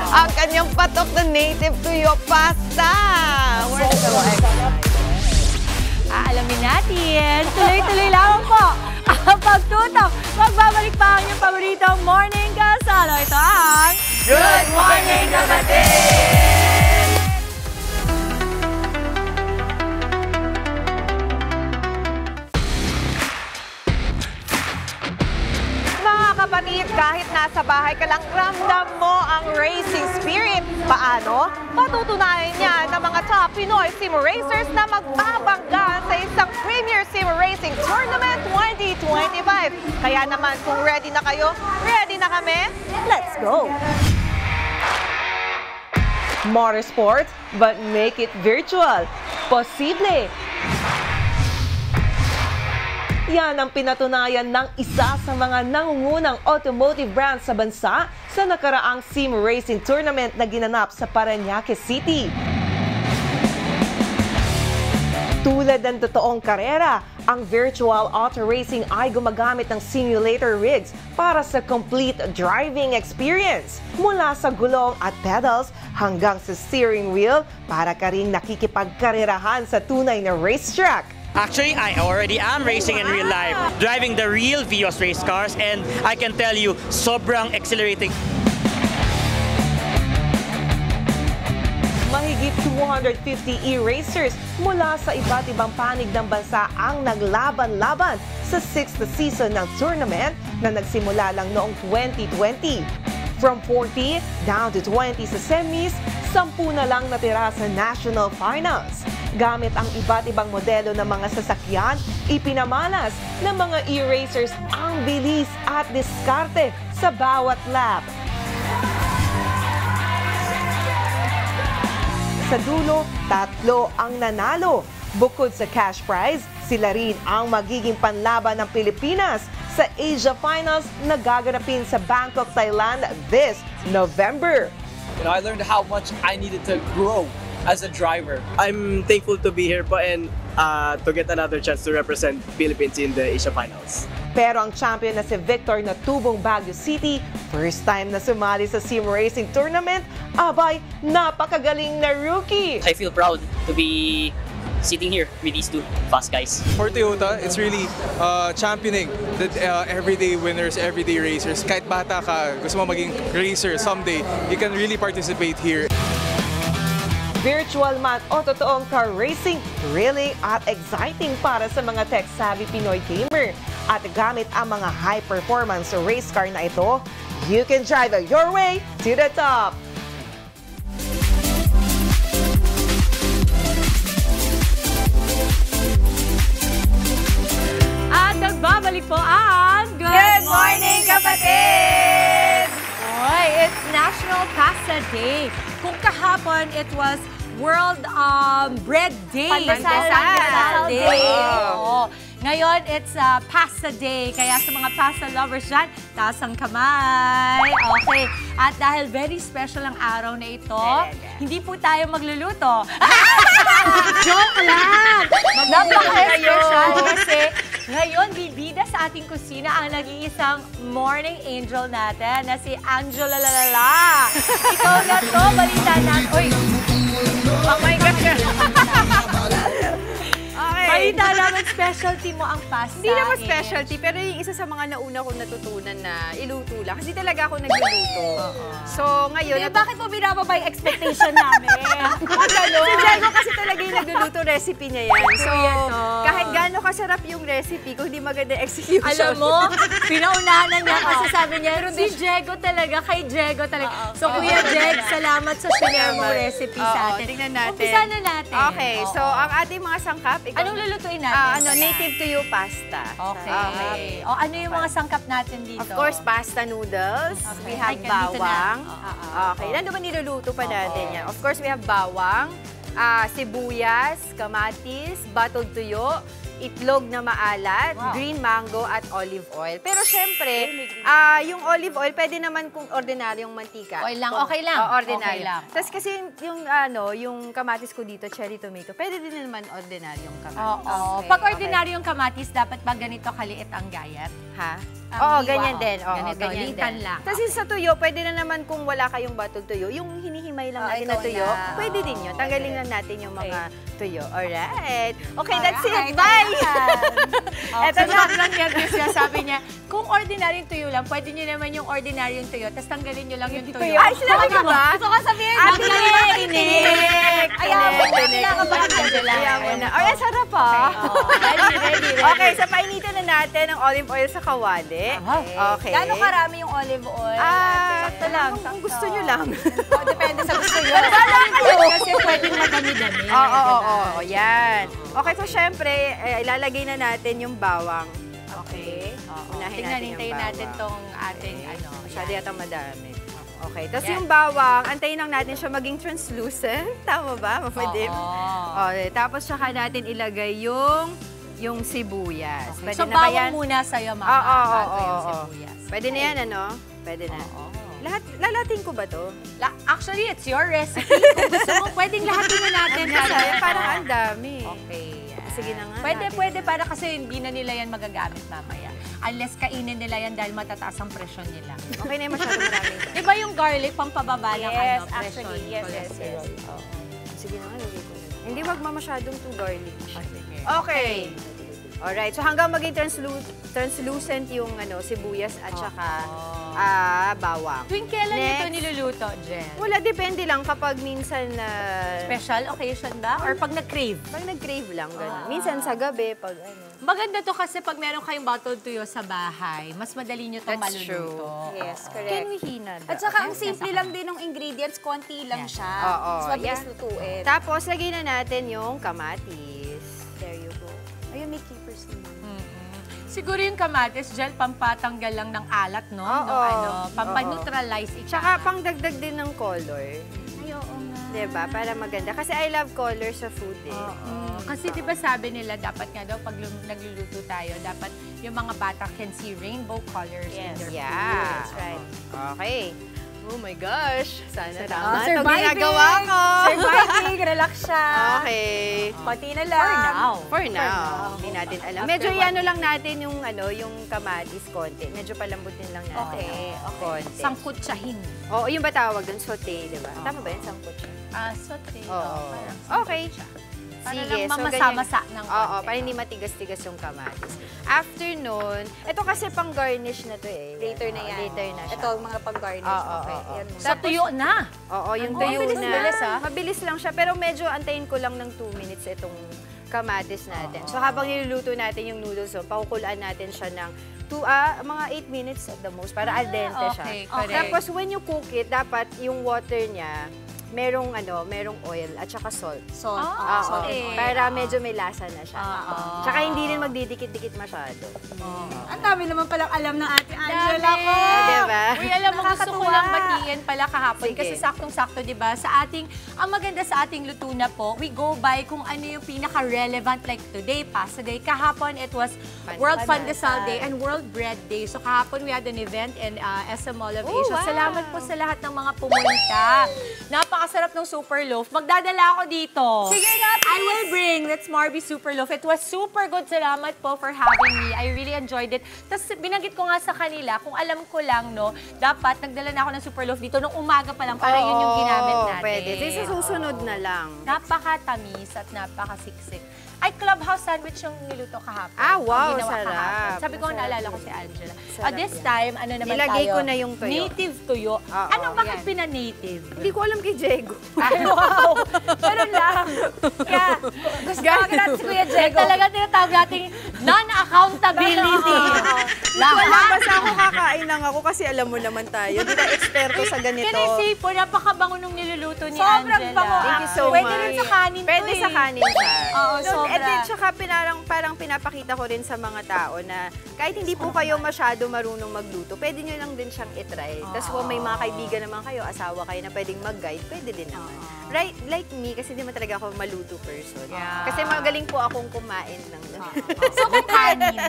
ang kanyang patok na native tuyo pasta. Aalamin natin. Tuloy-tuloy lang po ang pagtutok. Magbabalik pa ang inyong paboritong morning kasalo. Ito ang Good Morning Kapatid! Mga kapatid, kahit nasa bahay ka lang, ramdam mo ang racing spirit. Paano? Patutunayan niya ng mga top Pinoy sim racers na magbabangga sa isang Premier Sim Racing Tournament 2025. Kaya naman, kung ready na kayo, ready na kami, let's go! Motorsports, but make it virtual. Posible! Yan ang pinatunayan ng isa sa mga nangungunang automotive brands sa bansa sa nakaraang sim racing tournament na ginanap sa Parañaque City. Tulad ng totoong karera, ang virtual auto racing ay gumagamit ng simulator rigs para sa complete driving experience. Mula sa gulong at pedals hanggang sa steering wheel, para ka ring nakikipagkarerahan sa tunay na racetrack. Actually, I already am racing in real life, driving the real Vios race cars, and I can tell you, sobrang exhilarating. Mahigit 250 e-racers mula sa iba't ibang panig ng bansa ang naglaban-laban sa 6th season ng tournament na nagsimula lang noong 2020. From 40 down to 20 sa semis, 10 na lang natira sa national finals. Gamit ang iba't ibang modelo ng mga sasakyan, ipinamalas ng mga e-racers ang bilis at diskarte sa bawat lap. Sa dulo, 3 ang nanalo. Bukod sa cash prize, sila rin ang magiging panlaban ng Pilipinas sa Asia Finals na gaganapin sa Bangkok, Thailand this November. I learned how much I needed to grow as a driver. I'm thankful to be here po and to get another chance to represent Philippines in the Asia Finals. Pero ang champion na si Victor na tubong Baguio City, first time na sumali sa sim racing tournament, abay, napakagaling na rookie. I feel proud to be sitting here with these two fast guys. For Toyota, it's really championing that everyday winners, everyday racers. Kahit bata ka, gusto mo maging racer someday, you can really participate here. Virtual man o totoong car racing, thrilling at exciting para sa mga tech-savvy Pinoy gamer. At gamit ang mga high-performance race car na ito, you can drive your way to the top. Pasta Day. Kung kahapon, it was World Bread Day. Pandesal Day. Oo. Ngayon, it's Pasta Day. Kaya sa mga pasta lovers dyan, taas ang kamay. Okay. At dahil very special ang araw na ito, hindi po tayo magluluto. Joke lang! Napaka-special kasi ngayon, bibida sa ating kusina ang nag-iisang morning angel natin na si Angela Lalala. Ikaw na to, balita natin. Uy! Oh my gosh! Balita namin, specialty mo ang pasta. Hindi naman specialty, pero yung isa sa mga nauna kong natutunan na iluto lang. Kasi talaga ako nagluluto. So, ngayon... Bakit mo binababa yung expectation namin? Si Diego kasi talaga yung nagluluto recipe niya yan. So, kahit gaano kasarap yung recipe, kung hindi maganda execution. Alam mo, pinaunahan na niya kasi sabi niya, si Diego talaga, kay Diego talaga. So, Kuya Jeg, salamat sa share mo recipe sa atin. Tingnan natin. Umpisa na natin. Okay, so ang ating mga sangkap, anong lulutuin natin? Native to you pasta. Okay. O ano yung mga sangkap natin dito? Of course, pasta noodles. We have bawang. Okay, nandun ba niluluto pa natin yan? Of course, we have bawang, sibuyas, kamatis, batog tuyo, itlog na maalat, green mango, at olive oil. Pero syempre, yung olive oil, pwede naman kung ordinaryong mantika. Oil lang, okay lang. Ordinary. Okay lang. Tapos kasi yung kamatis ko dito, cherry tomato, pwede din naman ordinaryong kamatis. Oo. Pag ordinaryong kamatis, dapat ba ganito kaliit ang gayat? Ha? Oo, ganyan din. Ganito, litan lang. Kasi sa tuyo, pwede na naman kung wala kayong batog tuyo, yung hinihimay lang natin na tuyo, pwede din yun. Tanggalin lang natin yung mga tuyo. Alright. Okay, that's it. Bye! Ito na lang yan kasi sabi niya, kung ordinaryong tuyo lang, pwede nyo naman yung ordinaryong tuyo, tapos tanggalin nyo lang yung tuyo. Ay, sinabi ko ba? Gusto ko sabihin, Tinik! Ayaw mo na. Ay, sarap pa. Ready. Okay, so painitin na natin ang olive oil sa kawali. Okay. Gano'ng karami yung olive oil? Sakto lang. Kung gusto nyo lang. Depende sa gusto nyo. Kasi pwedeng madami-dami. Oo, yan. Okay, so syempre, ilalagay na natin yung bawang. Okay. Unahin natin yung bawang. natin tong ating Masyado yata madami. Okay, tapos yung bawang, antayin lang natin siya maging translucent. Tama ba? Mapadim. Okay, tapos saka natin ilagay yung sibuyas. Okay. So, bawang muna sa'yo, Mama. Oo. Pwede na yan, ano? Pwede na. Lalating ko ba to? Actually, it's your recipe. Kung gusto mo, pwedeng lahatin na natin. Parang ang dami. Okay. Sige na nga. Pwede para kasi hindi na nila yan magagamit mamaya. Unless kainin nila yan dahil matataas ang presyon nila. Okay na yung masyado marami. Diba yung garlic, pampababa ng presyon? Actually, yes. Sige na nga, lagay ko na. Hindi wag masyadong too garlic. Okay. Alright, so hanggang maging translucent yung sibuyas at saka bawang. Tuwing kailan ito niluluto, Jen? Wala, depende lang kapag minsan special occasion ba? Or pag nag-crave? Pag nag-crave lang, gano'n. Minsan sa gabi, pag Maganda to kasi pag meron kayong bottled tuyo sa bahay, mas madali nyo itong maluluto. Yes, correct. Kinihina. At saka ang simple lang din ng ingredients, konti lang siya. Mas mabilis lutuin. Tapos, lagay na natin yung kamatis. There you go. Ayun, may keepers naman. Siguro yung kamatis, Jen, pampatanggal lang ng alat, no? Pampaneutralize. Tsaka pangdagdag din ng color. Ay, oo nga. Diba? Para maganda. Kasi I love color sa food eh. Kasi diba sabi nila, dapat nga daw pag nagluluto tayo, dapat yung mga bata can see rainbow colors in their food. That's right. Okay. Oh my gosh. Sana tama ito surviving. ginagawa ko. Surviving. Relax siya. Okay. Konti na lang. For now. Hindi natin alam. Medyo ano lang natin yung kamatis konti. Medyo palambutin lang natin. Okay. Konti. Sangkutsahin. Oo, yung ba tawag doon? Saute, di ba? Tama ba yun? Sangkutsa? Saute. Okay. Para Sige, lang mamasa-masa ng konti. Oo, para hindi matigas-tigas yung kamatis. After nun, ito kasi pang garnish na to eh. Later na yan. Later na siya. Ito mga pang-garnish. Okay. Sa tuyo na. Oo, yung tuyo na. Mabilis lang siya, pero medyo antayin ko lang ng 2 minutes itong kamatis natin. So habang niluluto natin yung noodles, pakukulaan natin siya ng mga 8 minutes at the most para al dente siya. Okay. Tapos when you cook it, dapat yung water niya, merong oil at saka salt. Salt. Para medyo may lasa na siya. Tsaka hindi rin magdidikit-dikit masyado. Ang dami naman palang alam ng Ate Angela ko. Diba? Uy, alam mo, gusto ko lang batiin pala kahapon. Sige. Kasi saktong-sakto, di ba? Ang maganda sa ating luto na po, we go by kung ano yung pinaka-relevant. Like today, pasta day. Kahapon, it was World Pandesal Day and World Bread Day. So kahapon, we had an event in SM Mall of Asia. Wow. Salamat po sa lahat ng mga pumunta. Napakasarap ng Super Loaf. Magdadala ako dito. Sige na, please. I will bring. That's Marby Super Loaf. It was super good. Salamat po for having me. I really enjoyed it. Tapos binanggit ko nga sa kanila, kung alam ko lang, no, dapat nagdala na ako ng Super Loaf dito nung umaga pa lang para yun yung ginamit natin. Pwede. Sa susunod na lang. Napakatamis at napakasiksik. Ay, clubhouse sandwich yung niluto kahapon. Wow, Ginawa sarap. kahapon. Sabi ko, naalala ko si Angela. This time, ano naman Nilagay tayo? ko na yung tuyo. Native tuyo. Bakit pina-native? Hindi ko alam kay Diego. Ay, wow! Ganun lang. Kaya, gusto ko natin si Kuya Diego. Talaga tinatawag natin non-accountability. Basta ako kakain lang ako kasi alam mo naman tayo. Di ba eksperto sa ganito? Kinisi po, napakabango nung niluluto ni Sobrang Angela. bango. Thank you so Pwede much. rin sa kanin Pwede to sa kanin siya. Oo, sobra. And then, tsaka parang pinapakita ko rin sa mga tao na kahit hindi po kayo masyado marunong magluto, pwede nyo lang din siyang itry. Tapos kung may mga kaibigan naman kayo, asawa kayo na pwedeng mag-guide, pwede din naman. Right, like me, kasi di man talaga ako maluto person. Kasi magaling po akong kumain ng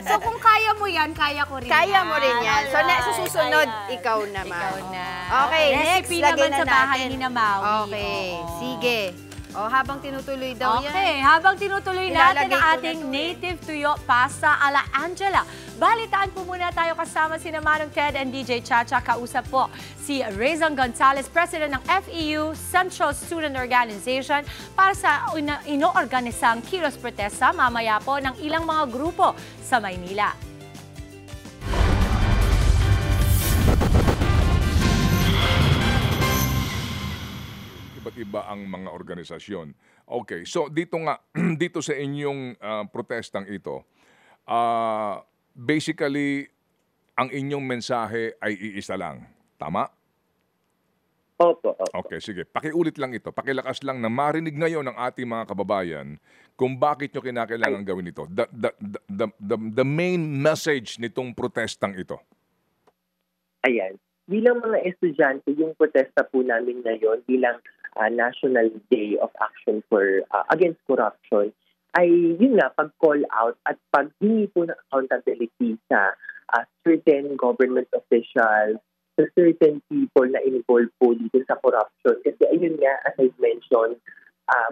So kung kaya mo yan, kaya ko rin Kaya mo rin yan. So, sa susunod, ikaw naman. Okay, next, Recipe lagay naman na sa bahay natin. ni Namawi. Okay, sige. Habang tinutuloy daw yan. Okay, habang tinutuloy natin Ilalagay ang ko na ating to native tuyo pasta ala Angela. Balitaan po muna tayo kasama si Manong Ted and DJ Chacha. Kausap po si Raison Gonzalez, President ng FEU, Central Student Organization, para sa inoorganisang kilos protesta mamaya po ng ilang mga grupo sa Maynila. Iba ang mga organisasyon. Okay, so dito nga, dito sa inyong protestang ito, basically, ang inyong mensahe ay iisa lang. Tama? Opo. Okay, sige. Pakiulit lang ito. Pakilakas lang na marinig ngayon ng ating mga kababayan kung bakit nyo kinakailangan gawin ito. The main message nitong protestang ito. Ayan. Bilang mga estudyante, yung protesta po namin ngayon bilang National Day of Action for Against Corruption ay yun nga, pag-call out at paghingi po ng accountability sa certain government officials, sa certain people na involved po dito sa corruption. Kasi ayun nga, as I mentioned,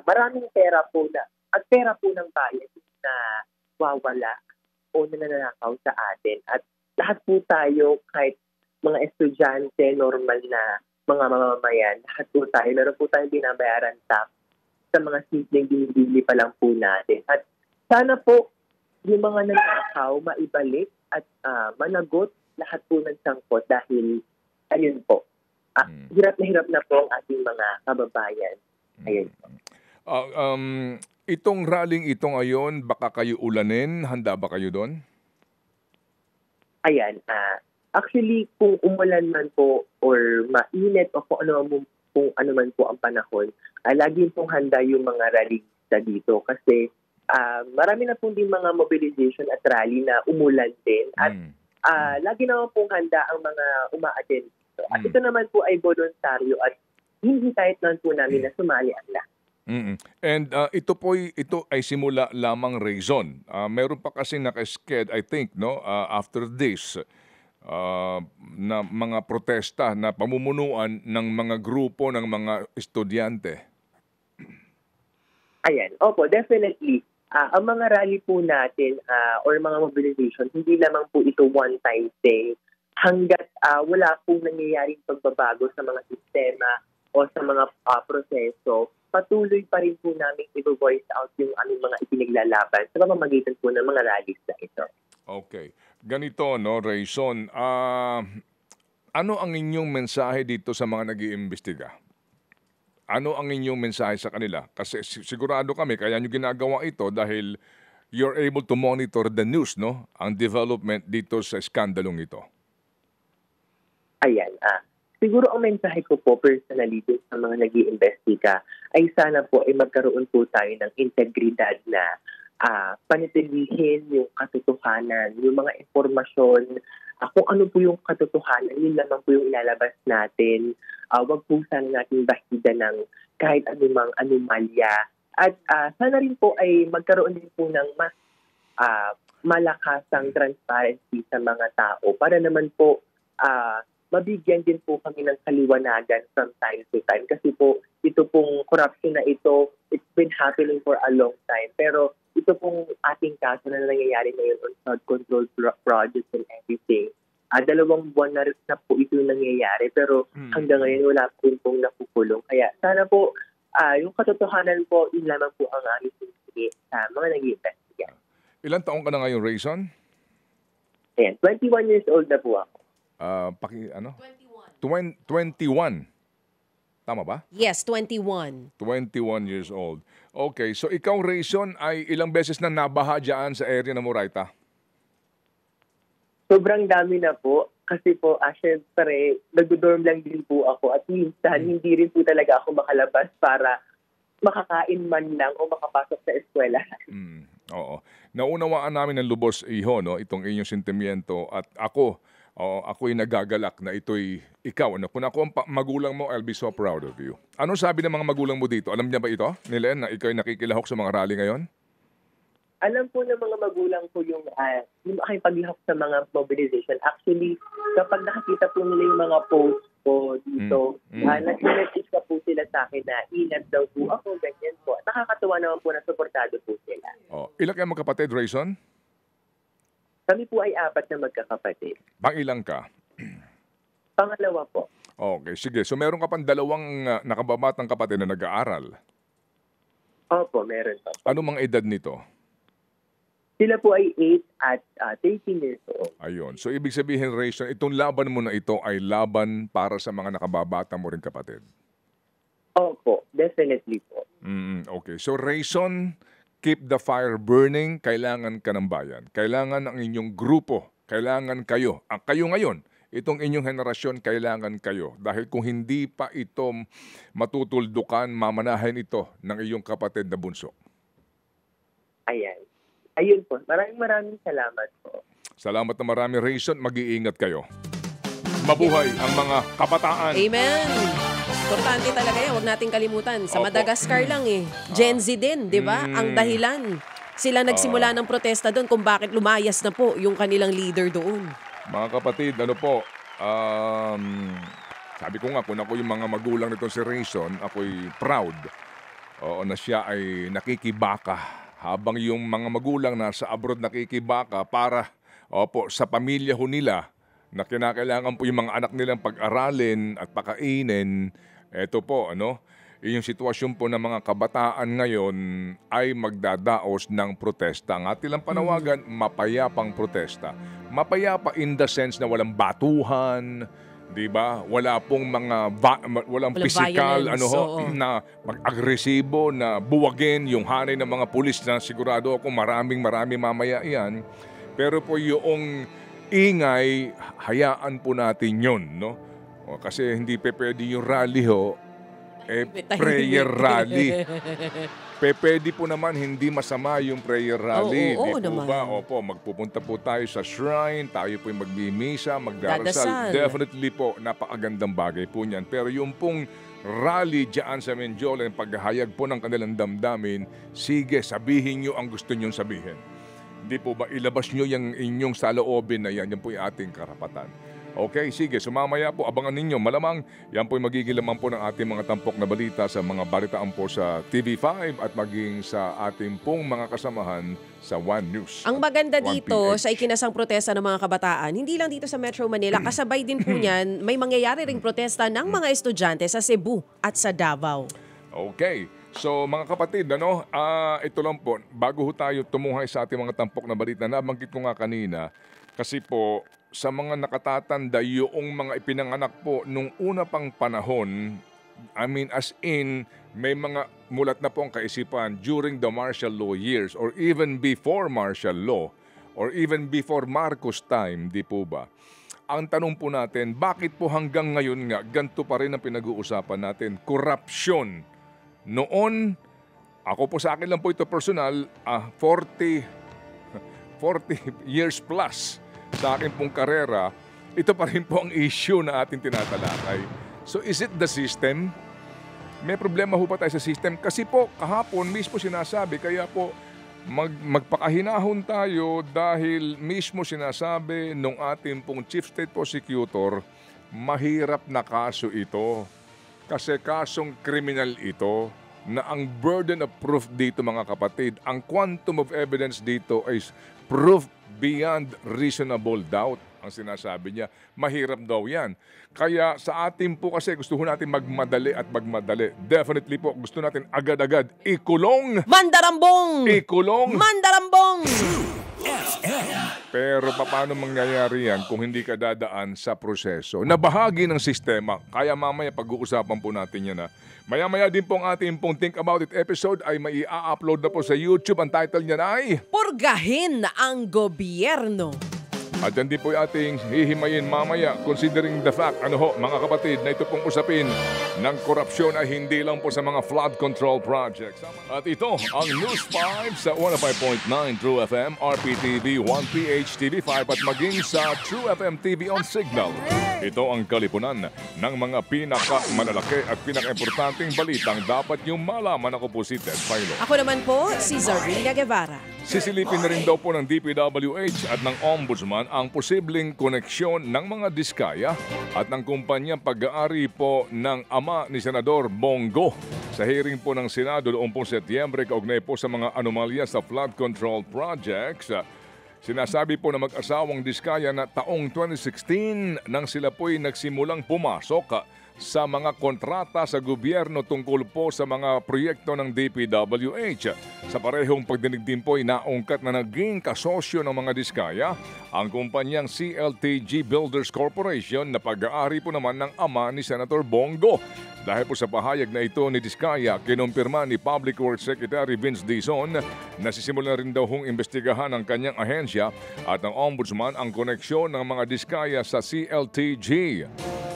maraming pera po ng bayan na wawala o nananakaw sa atin. At lahat po tayo, kahit mga estudyante, normal na mga mamamayan, lahat po tayo, meron po tayong binabayaran tax sa mga simpleng binibili pa lang po natin. At sana po yung mga nanakaw maibalik at managot lahat po ng sangkot dahil ayun po, hirap na po ang ating mga kababayan. Ayun. Itong rallying ito ngayon, baka kayo ulanin, handa ba kayo doon? Ayan, actually, kung umulan man po or mainit o kung ano man po ang panahon, lagi pong handa yung mga rallyista dito kasi marami na pong din mga mobilization at rally na umulan din at lagi naman pong handa ang mga uma-attend dito. At ito naman po ay voluntaryo at hindi kahit naman po namin na sumali ang lahat. And ito ay simula lamang Raison. Meron pa kasi naka-sked, I think, no, after this, na mga protesta na pamumunuan ng mga grupo ng mga estudyante. Ayan, opo, definitely. Ang mga rally po natin or mga mobilization, hindi lamang po ito one-time thing. Hanggat wala pong nangyayaring pagbabago sa mga sistema o sa mga proseso, patuloy pa rin po namin i-voice out yung aming mga ipinaglalaban sa pamamagitan po ng mga rallies na ito. Okay. Ganito, no, Raison, ano ang inyong mensahe dito sa mga nag-iimbestiga? Ano ang inyong mensahe sa kanila? Kasi sigurado kami, kaya nyo ginagawa ito dahil you're able to monitor the news, no? Ang development dito sa skandalong ito. Ayan, siguro ang mensahe ko po personally dun sa mga nag-iimbestiga ay sana po ay magkaroon po tayo ng integridad na panitilihin yung katotohanan, yung mga impormasyon, kung ano po yung katotohanan, yun lamang po yung ilalabas natin. Wag po sana natin bahida ng kahit anumang anomalya. At sana rin po ay magkaroon din po ng mas malakasang transparency sa mga tao para naman po mabigyan din po kami ng kaliwanagan from time to time. Kasi po, ito pong corruption na ito, it's been happening for a long time. Pero ito pong ating kaso na nangyayari ngayon on flood control projects and everything. 2 buwan na po ito nangyayari. Pero hanggang ngayon wala po pong nakukulong. Kaya sana po, yung katotohanan po, yun lamang po ang aming sinisigi sa mga nag-i-investigate. Ilan taong ka na ngayon, Rayson? Ayan, 21 years old na po ako. 21. Tama ba? Yes, 21. 21 years old. Okay, so ikaw, Rayson, ay ilang beses na nabaha dyan sa area ng Moraita? Sobrang dami na po. Kasi po, syempre, nag-dorm lang din po ako. At minsan, hindi rin po talaga ako makalabas para makakain man lang o makapasok sa eskwela. Oo. Naunawaan namin ng lubos, Iho, no, itong inyong sentimiento. At ako'y nagagalak na ito'y ikaw. Ano? Kung ako ang magulang mo, I'll be so proud of you. Anong sabi ng mga magulang mo dito? Alam niya ba ito, Nilen, na ikaw ay nakikilahok sa mga rally ngayon? Alam po ng mga magulang ko yung aking paglahok sa mga mobilization. Actually, kapag nakakita po nila yung mga posts ko dito, nag-message ka po sila sa akin na ingat daw po ako, ganyan po. Nakakatuwa naman po na suportado po sila. Ilan kayo magkapatid, Rayson? Kami po ay 4 na magkakapatid. Pang-ilang ka? Pangalawa po. Okay, sige. So meron ka pang 2 nakababatang kapatid na nag-aaral? Opo, meron pa. Ano mga edad nito? Sila po ay 8 at 13 years old. Ayun. So ibig sabihin, Rayson, itong laban mo na ito ay laban para sa mga nakababata mo rin kapatid? Opo, definitely po. Okay. So Rayson, keep the fire burning. Kailangan ka ng bayan. Kailangan ang inyong grupo. Kailangan kayo. Kayo ngayon, itong inyong henerasyon, kailangan kayo. Dahil kung hindi pa ito matutuldukan, mamanahin ito ng iyong kapatid na bunso. Ayan. Ayun po. Maraming salamat po. Salamat na marami, Rayson. Mag-iingat kayo. Mabuhay ang mga kabataan. Amen. Importante talaga yan. Huwag nating kalimutan. Sa Madagascar lang Gen Z din, di ba? Ang dahilan. Sila nagsimula ng protesta doon kung bakit lumayas na po yung kanilang leader doon. Mga kapatid, ano po, sabi ko nga, kung ako yung mga magulang nito si Rayson, ako'y proud na siya ay nakikibaka. Habang yung mga magulang nasa abroad nakikibaka para sa pamilya ho nila na kinakailangan po yung mga anak nilang pag-aralin at pakainin. Ito po, yung sitwasyon po ng mga kabataan ngayon ay magdadaos ng protesta. Ang ating panawagan, mapayapang protesta. Mapayapa in the sense na walang batuhan, di ba? Wala pong walang physical na mag-agresibo na buwagin yung hanay ng mga pulis na sigurado ako maraming mamaya yan. Pero po yung ingay, hayaan po natin yun, no? Kasi hindi pwede yung rally prayer rally. Pwede po naman hindi masama yung prayer rally. Oo di po naman. ba? Opo, magpupunta po tayo sa shrine, tayo po yung magmimisa, magdarasal. Definitely po, napakagandang bagay po niyan. Pero yung pong rally dyan sa Menjola, yung paghahayag po ng kanilang damdamin, sige, sabihin nyo ang gusto nyong sabihin. Hindi po ba, ilabas nyo yung inyong saloobin na yan, yan po yung ating karapatan. Okay, sige. So mamaya po, abangan ninyo. Malamang yan po yung magiging laman po ng ating mga tampok na balita sa mga balitaan po sa TV5 at maging sa ating pong mga kasamahan sa One News. Ang maganda dito sa ikinasang protesta ng mga kabataan, hindi lang dito sa Metro Manila, kasabay din po niyan, may mangyayari ring protesta ng mga estudyante sa Cebu at sa Davao. Okay. So mga kapatid, ito lang po, bago tayo tumuhay sa ating mga tampok na balita, nabanggit ko nga kanina, kasi po, sa mga nakatatanda, yung mga ipinanganak po nung una pang panahon, as in, may mga mulat na po ang kaisipan during the martial law years or even before martial law or even before Marcos time, di po ba? ang tanong po natin, bakit po hanggang ngayon nga, ganito pa rin ang pinag-uusapan natin? Korupsyon. Noon, ako po sa akin lang po ito personal, 40 years plus sa akin pong karera, ito pa rin po ang issue na ating tinatalakay. So is it the system? May problema ho pa tayo sa system? Kasi po kahapon mismo sinasabi, kaya po magpakahinahon tayo dahil mismo sinasabi nung ating pong Chief State Prosecutor, mahirap na kaso ito. Kasi kasong kriminal ito na ang burden of proof dito mga kapatid, ang quantum of evidence dito is proof beyond reasonable doubt. Ang sinasabi niya, mahirap daw yan. Kaya sa atin po kasi gusto natin magmadali at magmadali. Definitely po gusto natin agad-agad ikulong. Mandarambong! Ikulong. Mandarambong! Pero paano mangyayari yan kung hindi ka dadaan sa proseso na bahagi ng sistema? Kaya mamaya pag-uusapan po natin yan. Maya-maya din po ang ating pong Think About It episode ay may i-upload na po sa YouTube. Ang title niyan ay Purgahin ang Gobyerno. At yan din po yung ating hihimayin mamaya considering the fact, mga kapatid, na ito pong usapin ng korupsyon ay hindi lang po sa mga flood control projects. At ito ang News 5 sa 105.9 True FM, RPTV, 1PH TV5 at maging sa True FM TV on Signal. Ito ang kalipunan ng mga pinaka-malalaki at pinaka-importanting balitang dapat yung malaman. Ako po si Ted Philo. Ako naman po, si Zarina Guevara. Sisilipin na rin daw po ng DPWH at ng Ombudsman ang posibleng koneksyon ng mga diskaya at ng kumpanyang pag-aari po ng ama ni Senador Bongo. Sa hearing po ng Senado noong pong Setyembre kaugnay po sa mga anomalya sa flood control projects, sinasabi po na mag-asawang diskaya na taong 2016 nang sila po'y nagsimulang pumasok sa mga kontrata sa gobyerno tungkol po sa mga proyekto ng DPWH. Sa parehong pagdinig din po ay naungkat na naging kasosyo ng mga diskaya ang kumpanyang CLTG Builders Corporation na pag-aari po naman ng ama ni Senator Bongo. Dahil po sa pahayag na ito ni Diskaya, kinumpirma ni Public Works Secretary Vince Dizon na sisimulan rin daw hong imbestigahan ng kanyang ahensya at ng Ombudsman ang koneksyon ng mga diskaya sa CLTG.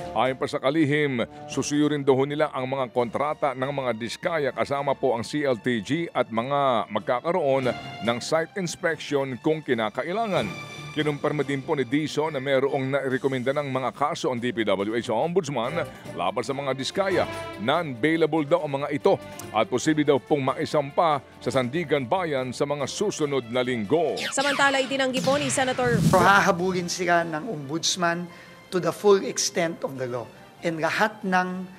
Ayon pa sa kalihim, susuyurin daw nila ang mga kontrata ng mga diskaya kasama po ang CLTG at mga magkakaroon ng site inspection kung kinakailangan. Kinumpirma din po ni Dizon na mayroong narekomenda ng mga kaso ang DPWH sa Ombudsman laban sa mga diskaya. Non-bailable daw ang mga ito at posible daw pong maisampa sa Sandigan Bayan sa mga susunod na linggo. Samantala, itinanggi po ni Senator hahabulin sila ng Ombudsman to the full extent of the law. And lahat ng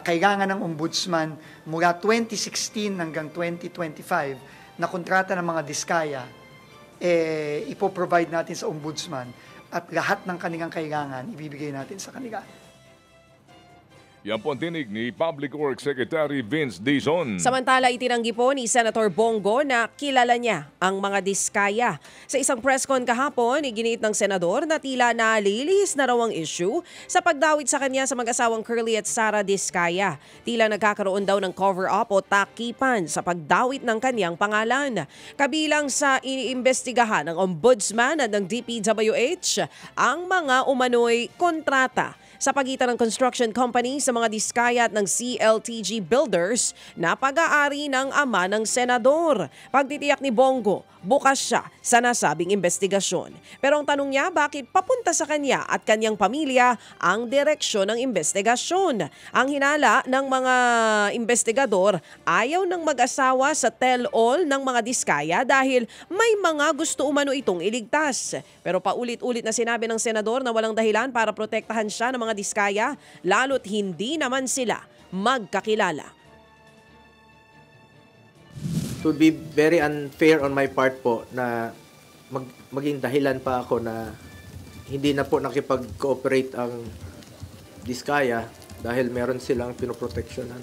kailangan ng Ombudsman mula 2016 hanggang 2025 na kontrata ng mga diskaya, ipoprovide natin sa Ombudsman at lahat ng kanilang kailangan ibibigay natin sa kanila. Yan po ang tinig ni Public Works Secretary Vince Dizon. Samantala, itinanggi po ni Senator Bongo na kilala niya ang mga diskaya. Sa isang press con kahapon, iginiit ng senador na tila nalilihis na raw ang issue sa pagdawit sa kanya sa mag-asawang Curly at Sara Diskaya. Tila nagkakaroon daw ng cover-up o takipan sa pagdawit ng kanyang pangalan. Kabilang sa iniimbestigahan ng Ombudsman at ng DPWH ang mga umano'y kontrata sa pagitan ng construction company sa mga diskaya at ng CLTG Builders na pag-aari ng ama ng senador. Pagtitiyak ni Bongo, bukas siya sa nasabing investigasyon. Pero ang tanong niya, bakit papunta sa kanya at kanyang pamilya ang direksyon ng investigasyon? Ang hinala ng mga investigador, ayaw ng mag-asawa sa tell-all ng mga diskaya dahil may mga gusto umano itong iligtas. Pero paulit-ulit na sinabi ng senador na walang dahilan para protektahan siya ng mga diskaya, lalo't hindi naman sila magkakilala. It would be very unfair on my part po na maging dahilan pa ako na hindi na po nakipag-cooperate ang diskaya dahil meron silang pinoproteksyonan.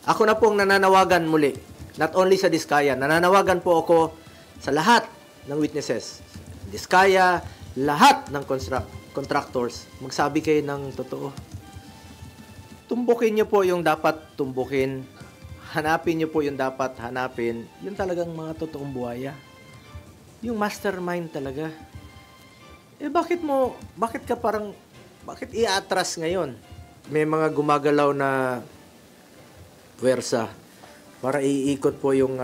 Ako na pong nananawagan muli, not only sa diskaya, nananawagan po ako sa lahat ng witnesses. Diskaya, lahat ng contractors, magsabi kayo ng totoo. Tumbukin niyo po yung dapat tumbukin. Hanapin niyo po yung dapat hanapin. Yung talagang mga totoong buhaya. Yung mastermind talaga. bakit i-atras ngayon? May mga gumagalaw na puwersa para iikot po yung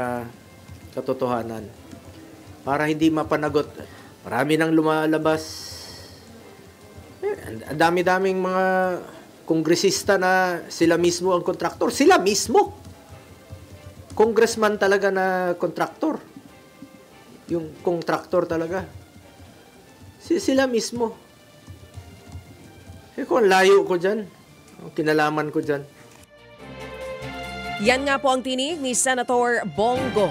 katotohanan. Para hindi mapanagot. Marami nang lumalabas. Ang dami-daming mga kongresista na sila mismo ang kontraktor. Sila mismo! Congressman talaga na kontraktor. Yung kontraktor talaga. Sila mismo. Kung layo ko dyan, ang kinalaman ko dyan. Yan nga po ang tinig ni Senator Bongo.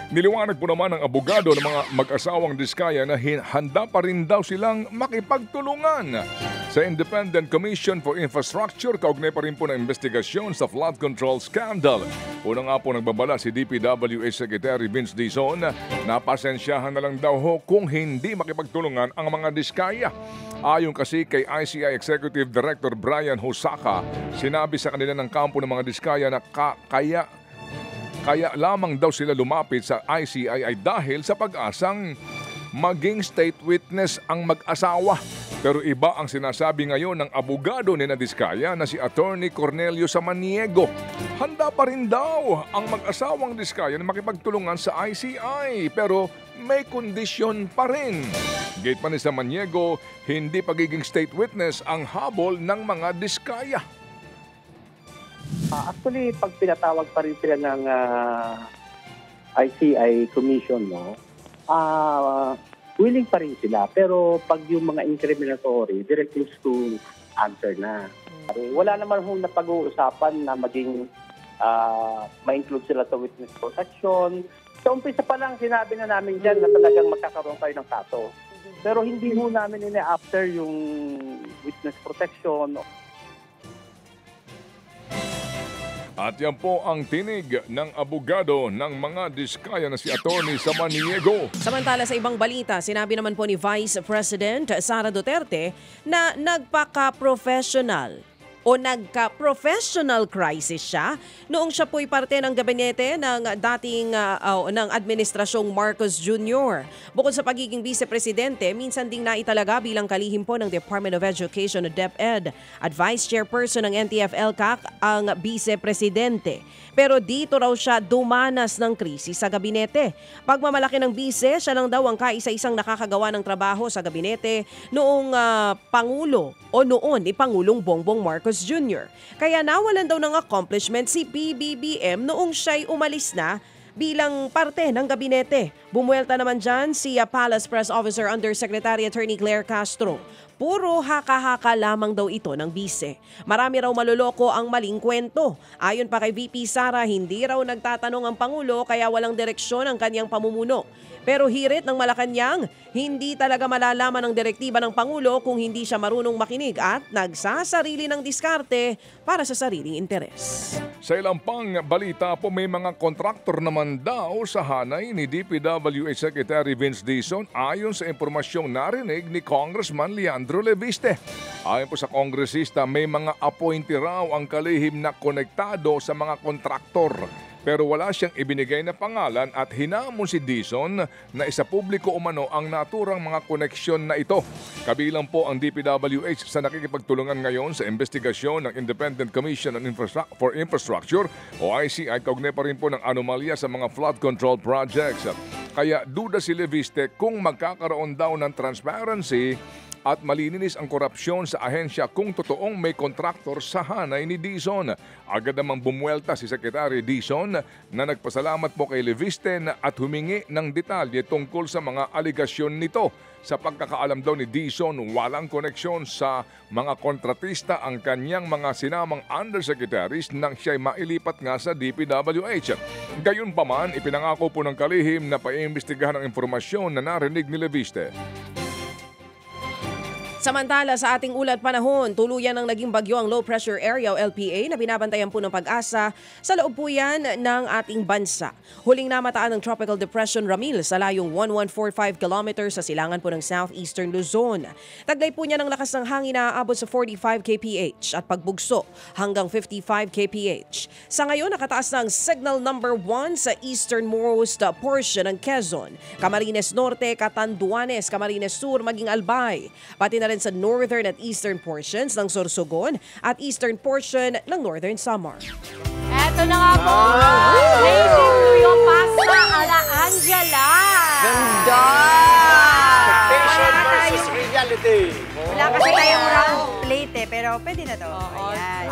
Niliwanag po naman ng abogado ng mga mag-asawang Diskaya na handa pa rin daw silang makipagtulungan sa Independent Commission for Infrastructure kaugnay pa rin po ng investigasyon sa flood control scandal. Una nga po nagbabala si DPWH Secretary Vince Dizon na pasensyahan na lang daw kung hindi makipagtulungan ang mga Diskaya. Ayon kasi kay ICI Executive Director Brian Hosaka, sinabi sa kanila ng kampo ng mga Diskaya na kaya lamang daw sila lumapit sa ICI ay dahil sa pag-asang maging state witness ang mag-asawa. Pero iba ang sinasabi ngayon ng abogado ni Diskaya na si Attorney Cornelio Samaniego. Handa pa rin daw ang mag-asawang Diskaya na makipagtulungan sa ICI pero may kondisyon pa rin. Gate pa ni Samaniego, hindi pagiging state witness ang habol ng mga Diskaya. Actually, pag pinatawag pa rin sila ng ICI Commission, willing pa rin sila. Pero pag yung mga incriminatory, they refuse to answer na. Wala naman na pag-uusapan na maging ma-include sila sa witness protection. Sa umpisa pa lang, sinabi na namin dyan na talagang magkakaroon kayo ng kaso. Pero hindi ho namin ina-after yung witness protection. At yan po ang tinig ng abogado ng mga Diskaya na si Attorney Samaniego. Samantala sa ibang balita, sinabi naman po ni Vice President Sara Duterte na nagka-professional crisis siya noong siya po'y parte ng gabinete ng dating ng Administrasyong Marcos Jr. Bukod sa pagiging vice-presidente, minsan ding naitalaga bilang kalihim po ng Department of Education o DepEd at Vice Chairperson ng NTF-ELCAC ang vice-presidente. Pero dito raw siya dumanas ng krisis sa gabinete. Pagmamalaki ng vice, siya lang daw ang kaisa-isang nakakagawa ng trabaho sa gabinete noong Pangulo o noon ni Pangulong Bongbong Marcos Jr. Kaya nawalan daw ng accomplishment si PBBM noong siya'y umalis na bilang parte ng gabinete. Bumuelta naman dyan si Palace Press Officer Undersecretary Attorney Claire Castro. Puro haka-haka lamang daw ito ng bise. Marami raw maloloko ang maling kwento. Ayon pa kay VP Sara, hindi raw nagtatanong ang Pangulo kaya walang direksyon ang kanyang pamumuno. Pero hirit ng Malacanang, hindi talaga malalaman ng direktiba ng Pangulo kung hindi siya marunong makinig at nagsasarili ng diskarte para sa sariling interes. Sa ilang pang balita po, may mga kontraktor naman daw sa hanay ni DPWH Secretary Vince Dizon ayon sa impormasyong narinig ni Congressman Leandro Leviste. Ayon po sa kongresista, may mga appointee raw ang kalihim na konektado sa mga kontraktor. Pero wala siyang ibinigay na pangalan at hinamon si Dizon na isa publiko umano ang naturang mga koneksyon na ito. Kabilang po ang DPWH sa nakikipagtulungan ngayon sa investigasyon ng Independent Commission for Infrastructure o ICI kaugnay pa rin po ng anomalya sa mga flood control projects. Kaya duda si Leviste kung magkakaroon daw ng transparency at malininis ang korupsyon sa ahensya kung totoong may kontraktor sa hanay ni Dizon. Agad namang bumuelta si Secretary Dizon na nagpasalamat po kay Leviste at humingi ng detalye tungkol sa mga aligasyon nito. Sa pagkakaalam daw ni Dizon, walang koneksyon sa mga kontratista ang kanyang mga sinamang undersecretaries nang siya'y mailipat nga sa DPWH. Gayunpaman, ipinangako po ng kalihim na paimbestigahan ang impormasyon na narinig ni Leviste. Samantala sa ating ulat panahon, tuluyan ng naging bagyo ang low pressure area o LPA na binabantayan po ng Pag-asa sa loob po yan ng ating bansa. Huling namataan ng Tropical Depression Ramil sa layong 1145 kilometers sa silangan po ng southeastern Luzon. Taglay po niya ng lakas ng hangin na aabot sa 45 kph at pagbugso hanggang 55 kph. Sa ngayon, nakataas na ang signal number 1 sa easternmost portion ng Quezon, Camarines Norte, Catanduanes, Camarines Sur, maging Albay, pati na rin sa northern at eastern portions ng Sorsogon at eastern portion ng northern Samar. Eto na nga po, Lady Tuyo Pasta ala Angela. Ganda! Expectation versus reality. Wala kasi tayong round plate eh, pero pwede na to. Ayan.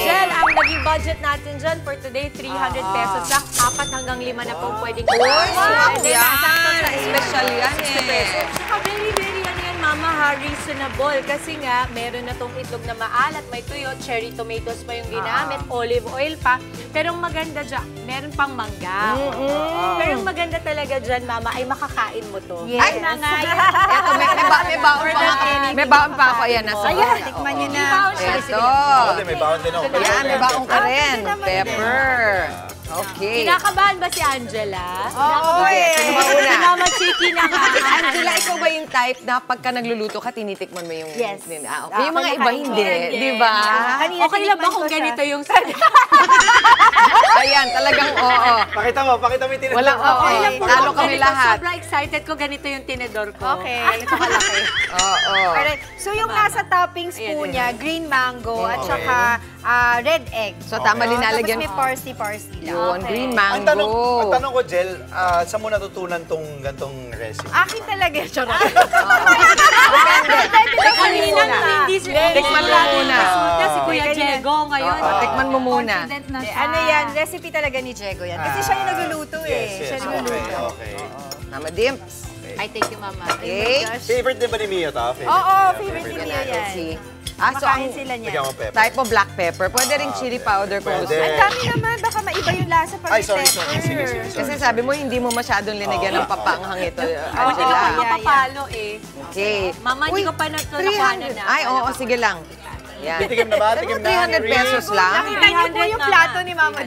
Jen, ang naging budget natin dyan for today, 300 pesos lang. 4 hanggang 5 na po pwedeng kuha. Wow! Special yan eh. Saka very, very Mama, reasonable. Kasi nga, meron na tong itlog na maalat, may tuyo, cherry tomatoes pa yung ginamit, olive oil pa. Pero ang maganda dyan, meron pang mangga. Pero ang maganda talaga dyan, Mama, ay makakain mo to. Yes. Ay, eto, may baon pa ako. Ayan, nasa ayan, tikman nyo na. Ito. May baon din ako. Ayan, may baon ka rin. Pepper. Okay. Kinakabahan ba si Angela? Oo, Mauna. Mama Chiki na nga. Angela, ikaw ba yung type na pagka nagluluto ka, tinitikman mo yung... Yes. Okay. Yung mga iba hindi, di ba? Okay lang ba kung ganito yung Ayan, talagang oo. Pakita mo yung tinidor. Walang okay. Talo kami lahat. Sobrang excited ko ganito yung tinidor ko. Okay. Ganito kalaki. Oo. Alright. So yung nasa toppings po niya, green mango at saka red egg. So tama linalagyan. Tapos may parsley lang. Yun, green mango. Ang tanong ko, Jel, saan mo natutunan tong gantong recipe? Akin talaga. Charot. Tikman mo muna. Si Kuya Diego ngayon. Tikman mo muna. Ano yan? Recipe talaga ni Diego yan. Kasi siya yung nagluluto eh. Siya nagluluto. Okay. Mama Dimps. Ay, thank you, Mama. Okay. Favorite din ba ni Mio to? Oo, favorite ni Mio yan. So ang sila niya. type of black pepper, pwede rin chili powder kung gusto. Ang dami naman, baka maiba yung lasa pag sorry. Sige. Kasi sabi mo, hindi mo masyadong linagyan ng papanghang ito. Hindi ko pa mapapalo eh. Okay. Mama, hindi ko pa natutunan na. Ay, oo, sige lang. Yan. Titigim na ba? Titigim na. 300 pesos lang. Nakita niyo po yung plato ni Mama.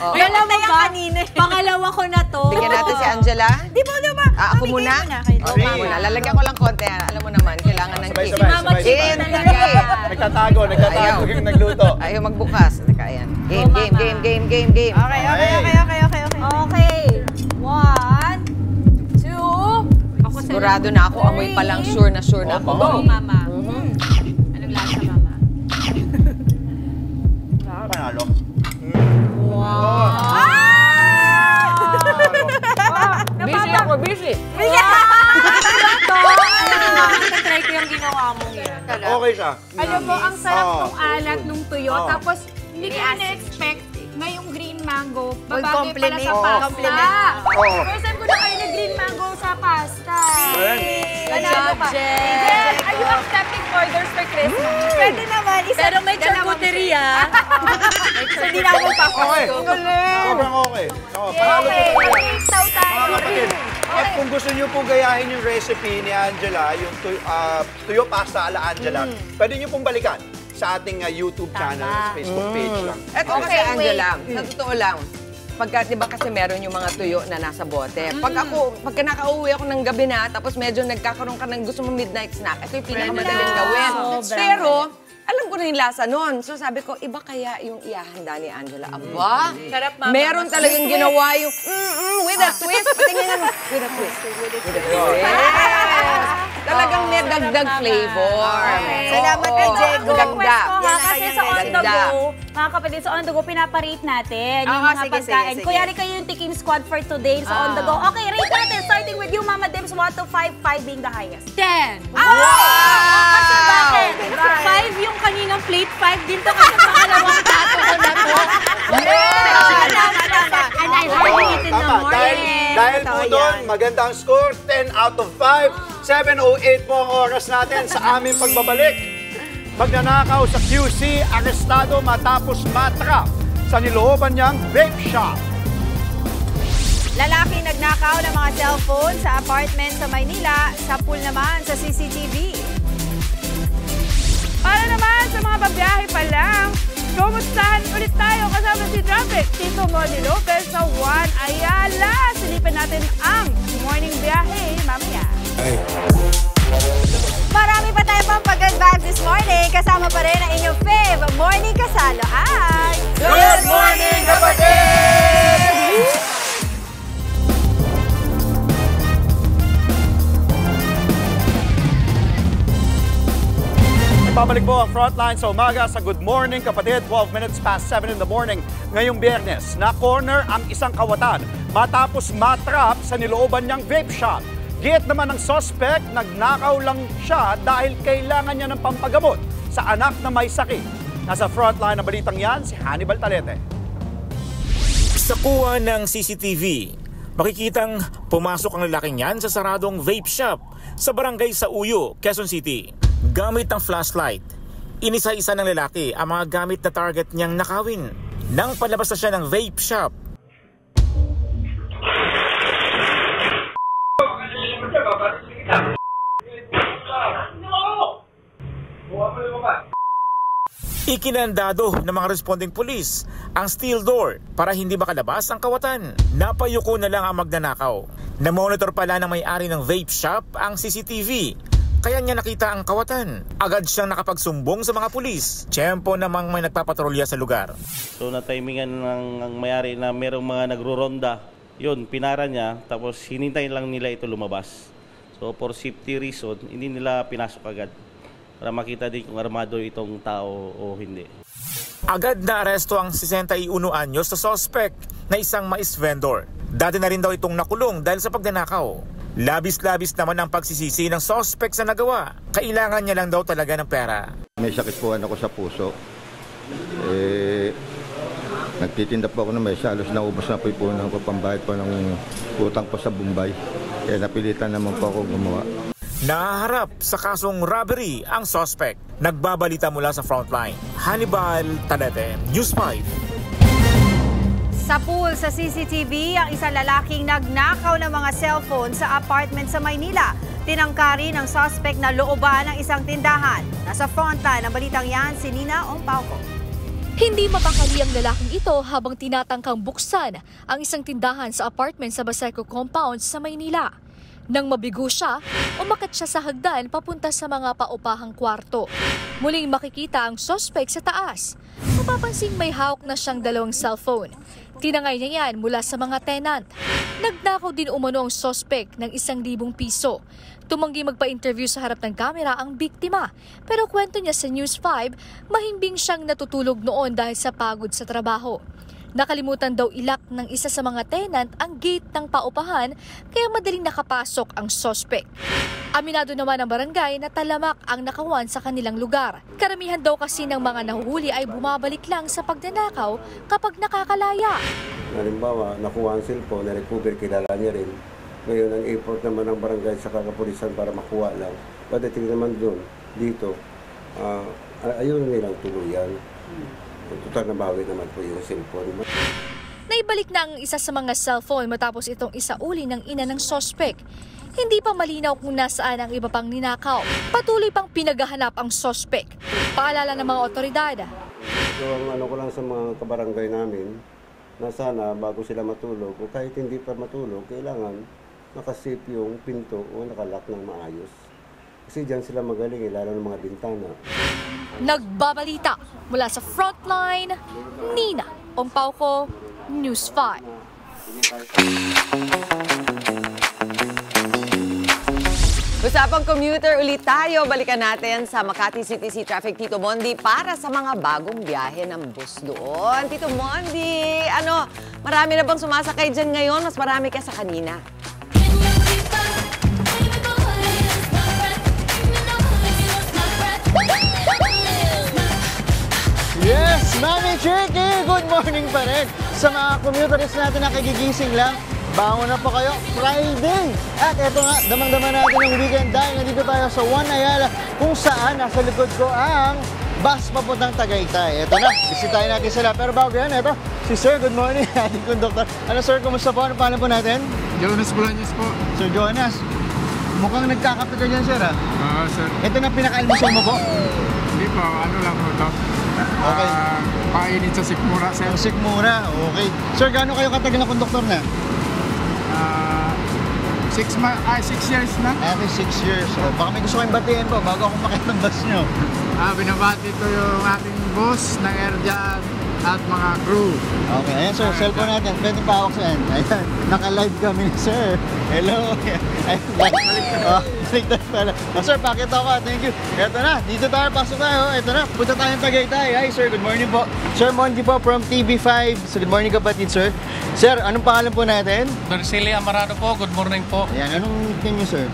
Alam mo ba? Pangalawa ko na to. Bigyan natin si Angela. Di ba? Ako muna? Oo, muna. Lalagyan ko lang konti. Alam mo naman, kailangan ng cake. Si Mama Chiki talaga. Nagtatago yung nagluto. Ayaw magbukas. Ayan. Game. Okay. Okay. 1, 2. Sigurado na ako. Amoy pa lang. Sure na ako. Oo, Mama. Anong lasa, Mama? Panalo. Wow! Busy. Try ko yung ginawa mo yan. Okay siya. Alam mo, ang sarap nung alat nung tuyo. Tapos, hindi ko na-expect ngayong green mango. Babagay pala sa pasta. First time ko na kayo na green mango sa pasta. Good job, Jen. Are you accepting orders for Christmas? Pwede naman. Pero may charcuterie, So, di na ako papasko. Sobrang okay. Panalo po talaga. Mga kapatid, at kung gusto niyo po gayahin yung recipe ni Angela, yung tuyo pasta ala Angela, pwede niyo pong balikan sa ating YouTube channel, Facebook page lang. Eto kasi Angela, sa totoo lang, pagka, di ba kasi meron yung mga tuyo na nasa bote. Pagka nakauwi ako ng gabi na, tapos medyo nagkakaroon ka ng gusto mo midnight snack, ito yung pinakamadaling gawin. Pero, alam ko na yung lasa nun. So sabi ko, iba kaya yung iahanda ni Angela. Aba, meron talagang ginawa yung, with a twist. Patingin naman, with a twist. Talagang may dagdag flavor. Salamat kay Diego. Ganda. Kasi sa On The Go, mga kapatid, sa On The Go, pinaparate natin yung mga pagkain. Kuyari kayo yung Tikim Squad for today sa On The Go. Okay, rate natin. Starting with you, Mama Dims, 1 to 5, 5 being the highest. 10. Kasi bakit? 5 yung kaninang plate, 5 din to kasi pangalawang plato ko na to. And I hardly eat in the morning. Dahil po doon, magandang score, 10 out of 5. 7:08 po ang oras natin sa aming pagbabalik. Magnanakaw sa QC, arestado matapos matrap sa nilooban niyang vape shop. Lalaki nagnakaw ng mga cellphone sa apartment sa Maynila, sa pool naman sa CCTV. biyahe pa lang. Kumustahan ulit tayo kasama si Traffic, Tito Moni Lopez sa Juan Ayala. Silipin natin ang morning biyahe mamaya. Marami pa tayo pang pag-good vibes this morning. Kasama pa rin ang inyong fave morning kasalo ay... Good morning, kapatid! Babalik po ang Frontline sa umaga sa Good Morning Kapatid, 12 minutes past 7 in the morning. Ngayong Biyernes, na-corner ang isang kawatan matapos matrap sa nilooban niyang vape shop. Git naman ng suspect, nagnakaw lang siya dahil kailangan niya ng pampagamot sa anak na may sakit. Nasa Frontline ng balitang yan, si Hannibal Talete. Sa kuha ng CCTV, makikitang pumasok ang lalaking yan sa saradong vape shop sa barangay sa Uyo, Quezon City. Gamit ng flashlight, inisa-isa ng lalaki ang mga gamit na target niyang nakawin. Nang palabas na siya ng vape shop, ikinandado ng mga responding pulis ang steel door para hindi makalabas ang kawatan. Napayuko na lang ang magnanakaw. Na-monitor pala ng may-ari ng vape shop ang CCTV. Kaya niya nakita ang kawatan. Agad siyang nakapagsumbong sa mga pulis. Tiyempo namang may nagpapatrolya sa lugar. So na-timingan ng may-ari na merong mga nagruronda. Yun, pinara niya, tapos hinintay lang nila ito lumabas. So for safety reason, hindi nila pinasok agad. Para makita din kung armado itong tao o hindi. Agad na aresto ang 61 anyos na suspect na isang mais vendor. Dati na rin daw itong nakulong dahil sa pagnanakaw. Labis-labis naman ang pagsisisi ng suspect sa nagawa. Kailangan niya lang daw talaga ng pera. May sakit po ako sa puso. Nagtitinda po ako ng mesa. Halos naubos na po yung puno ko. Pambayad po ng utang po sa Bombay. Kaya napilitan naman po ako gumawa. Naharap sa kasong robbery ang suspect. Nagbabalita mula sa Frontline. Hannibal Talete, News 5. Sa pool sa CCTV, ang isang lalaking nagnakaw ng mga cellphone sa apartment sa Maynila. Tinangkari ng suspect na looban ng isang tindahan. Nasa Frontline ang balitang yan, si Nina Ompauco. Hindi mapakali ang lalaking ito habang tinatangkang buksan ang isang tindahan sa apartment sa Baseco Compound sa Maynila. Nang mabigo siya, umakyat siya sa hagdan papunta sa mga paupahang kwarto. Muling makikita ang suspect sa taas. Mapapansing may hawak na siyang 2 cellphone. Tinangay niya yan mula sa mga tenant. Nagnakaw din umano ang suspect ng 1,000 piso. Tumanggi magpa-interview sa harap ng kamera ang biktima. Pero kwento niya sa News 5, mahimbing siyang natutulog noon dahil sa pagod sa trabaho. Nakalimutan daw ilak ng isa sa mga tenant ang gate ng paupahan kaya madaling nakapasok ang suspect. Aminado naman ang barangay na talamak ang nakawan sa kanilang lugar. Karamihan daw kasi ng mga nahuhuli ay bumabalik lang sa pagnanakaw kapag nakakalaya. Halimbawa, nakuha ang cellphone, na-recover, kilala niya rin. Ngayon, ang effort naman ng barangay sa kakapulisan para makuha lang. Pagdating naman doon, dito, ayaw na nilang tuluyan. Total na bawi naman po yung cellphone. Naibalik na ang isa sa mga cellphone matapos itong isauli ng ina ng suspect. Hindi pa malinaw kung nasaan ang iba pang ninakaw. Patuloy pang pinaghahanap ang suspect. Paalala ng mga otoridad. So ang ko lang sa mga kabarangay namin, na sana bago sila matulog, o kahit hindi pa matulog, kailangan nakasip yung pinto o nakalak ng maayos. Kasi dyan sila magaling, lalo ng mga bintana. Nagbabalita mula sa Frontline, Nina Ompauco, News 5. Usapang commuter, ulit tayo. Balikan natin sa Makati City Traffic, Tito Mondi, para sa mga bagong biyahe ng bus doon. Tito Mondi, marami na bang sumasakay dyan ngayon? Mas marami ka sa kanina. Yes, Mami Chicky! Good morning pa rin sa mga commuters natin na kagigising lang. Bangon na po kayo, Friday! At eto nga, damang-dama natin yung weekend dahil nandito tayo sa Juan Ayala kung saan nasa likod ko ang bus papuntang Tagaytay. Eto na, bisitahin natin sila. Pero bago yan, eto, si Sir, good morning, ating conductor. Ano Sir, kumusta po? Ano pangalan po natin? Jonas Bolaños po. Sir Jonas, mukhang nagkakape ka dyan, sir, ha? Oo, sir. Ito na pinaka-almusal mo po? Hindi po, ano lang po ito. Okay. Painit sa sikmura, sir. Sikmura, okay. Sir, gaano kayo katagal na konduktor na? 6 years na. Okay, 6 years. So, baka may gusto kayong batiin po bago ako makita ng bus nyo. Binabati ko yung ating boss ng Airjan at mga crew. Okay, ayan sir, cellphone natin. Pwede pa ako saan. Ayan, naka-live kami, sir. Hello. Ayan, baliktad pala. Sir, pakita ko. Thank you. Eto na, dito tayo, pasok tayo. Eto na, punta tayong Tagaytay. Hi sir, good morning po. Sir Monji po from TV5. So, good morning kapatid, sir. Sir, anong pangalan po natin? Berceli Amarado po, good morning po. Ayan, anong nickname niyo, sir?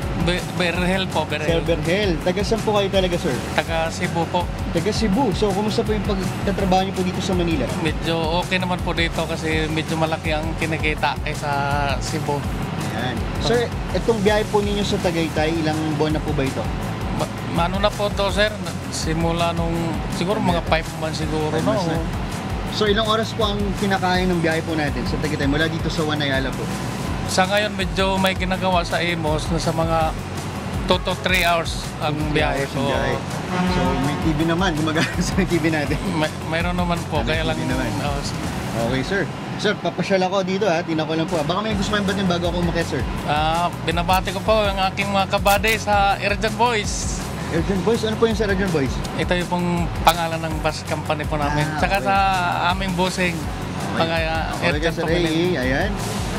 Berhel po, Berhel. Sir Berhel. Taga saan po kayo talaga, sir? Taga Cebu po. Taga Cebu. So, kumusta po yung pagtatrabaho niyo po dito sa Manila? Medyo okay naman po dito kasi medyo malaki ang kinikita kaysa Cebu. Ayan. Sir, itong biyahe po ninyo sa Tagaytay, ilang buwan na po ba ito? Ano na po to, sir? Simula nung, siguro mga 5 months siguro, no? So, ilang oras po ang kinakain ng biyahe po natin sa Tagaytay mula dito sa Wanayala po? Sa ngayon, medyo may ginagawa sa Imos na sa mga 2 to 3 hours ang biyahe po. So, may TV naman, gumagana sa TV natin. Mayroon naman po, kaya lang naman. Okay, sir. Sir, papasyal ako dito ha, tinan ko lang po. Baka may gusto kayong batin bago ako umakyat, sir. Binabati ko po ang aking mga kabady sa Airjan Boys. Airjan Boys? Ano po yung sa Airjan Boys? Ito yung pong pangalan ng bus company po namin. Tsaka sa aming bossing, mga Airjan company. Ayan.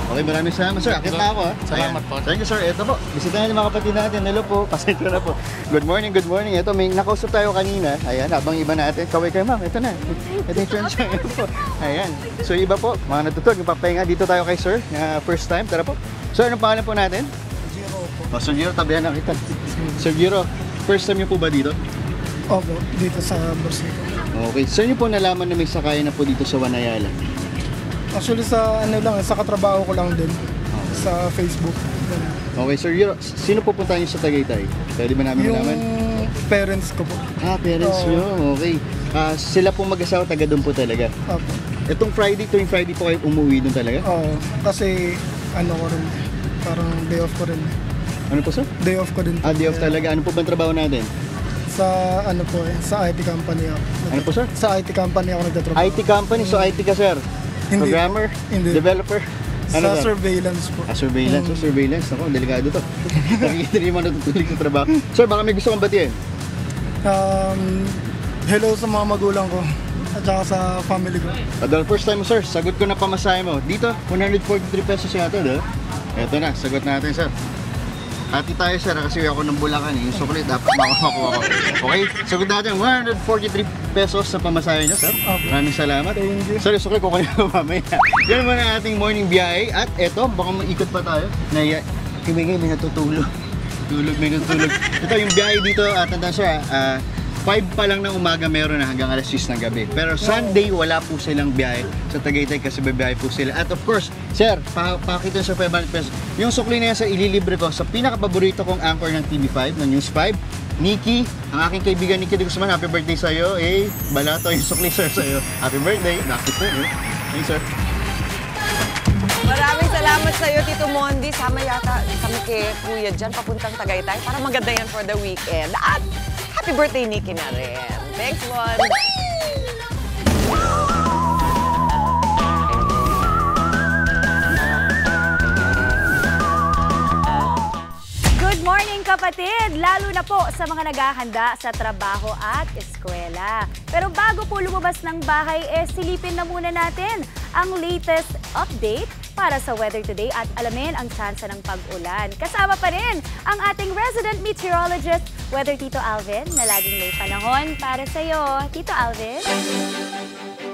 Okay, maraming salamat, sir. Akit na ako, ha? Salamat po. Thank you, sir. Ito po. Bisita natin mga kapatid natin. Hello po. Pasensya na po. Good morning, good morning. Ito, may nakausap tayo kanina. Ayan, habang iba natin. Kaway kayo, ma'am. Ito na. Ito yung chance. po. Ayan. So, iba po. Mga natutog. Yung papahinga. Dito tayo kay sir. First time. Tara po. Sir, anong pangalan po natin? Giro Oh, po. Sir Giro, tabihan na kita. Sir Giro, first time niyo po ba dito? Opo, dito sa Borsico. Okay. Saan niyo po nalaman na may sakayan na po dito sa Wanayala? Actually, sa sa katrabaho ko lang din. Sa Facebook. Okay, Sir Giro, sino pupunta niyo sa Tagaytay? Pwede ba namin malaman? Yung parents ko po. Parents niyo. Okay. Sila po mag-asawa, taga doon po talaga? Opo. Itong tuwing Friday po kayo umuwi doon talaga? Oo, kasi ko rin, parang day off ko rin. Ano po, sir? Day off ko din. Day off talaga. Ano po bang trabaho natin? Sa sa IT company ako. Ano po, sir? Sa IT company ako nagtatrabaho. IT company? So IT ka, sir? Hindi. Programmer? Hindi. Developer? Sa surveillance po. Surveillance. So, surveillance. Ako, delikado to. Nakikita rin mo natutulig sa trabaho. Sir, baka may gusto kong batiin? Hello sa mga magulang ko at saka sa family ko. Dahil first time mo, sir, sagot ko na pamasahe mo. Dito, 143 pesos yata, no? Eto na, sagot natin, sir. Hati tayo, sir, kasi ako ng Bulacan, eh. Yung suklit, dapat makuha ko. Okay, sagot natin, 143 pesos sa pamasahe niyo, sir. Maraming salamat. Sir, yung suklit, kukunin ko mamaya. Yan muna ang ating morning biyahe. At eto, baka maikot pa tayo. May natutulog. May natutulog. Ito, yung biyahe dito, tandaan, sir, 5 pa lang ng umaga meron na hanggang alas 6 ng gabi. Pero Sunday, wala po silang biyahe sa Tagaytay kasi bibiyahe po sila. At of course, sir, pakita sa 500 pesos. Yung sukli na yan, sir, ililibre ko sa pinaka-paborito kong anchor ng TV5, ng News 5, Nikki, ang aking kaibigan Nikki de Guzman. Happy birthday sa iyo. Balato yung sukli, sir, sa iyo. Happy birthday. Lucky sir. Thank you, sir. Maraming salamat sa iyo, Tito Mondi. Sama yata kami kay Kuya dyan, papuntang Tagaytay para maganda yan for the weekend. At happy birthday, Nikki na rin. Thanks, Mon. Good morning kapatid! Lalo na po sa mga naghahanda sa trabaho at eskwela. Pero bago po lumabas ng bahay, silipin na muna natin ang latest update para sa weather today at alamin ang tsansa ng pag-ulan. Kasama pa rin ang ating resident meteorologist, Weather Tito Alvin, na laging may panahon para sa iyo. Tito Alvin?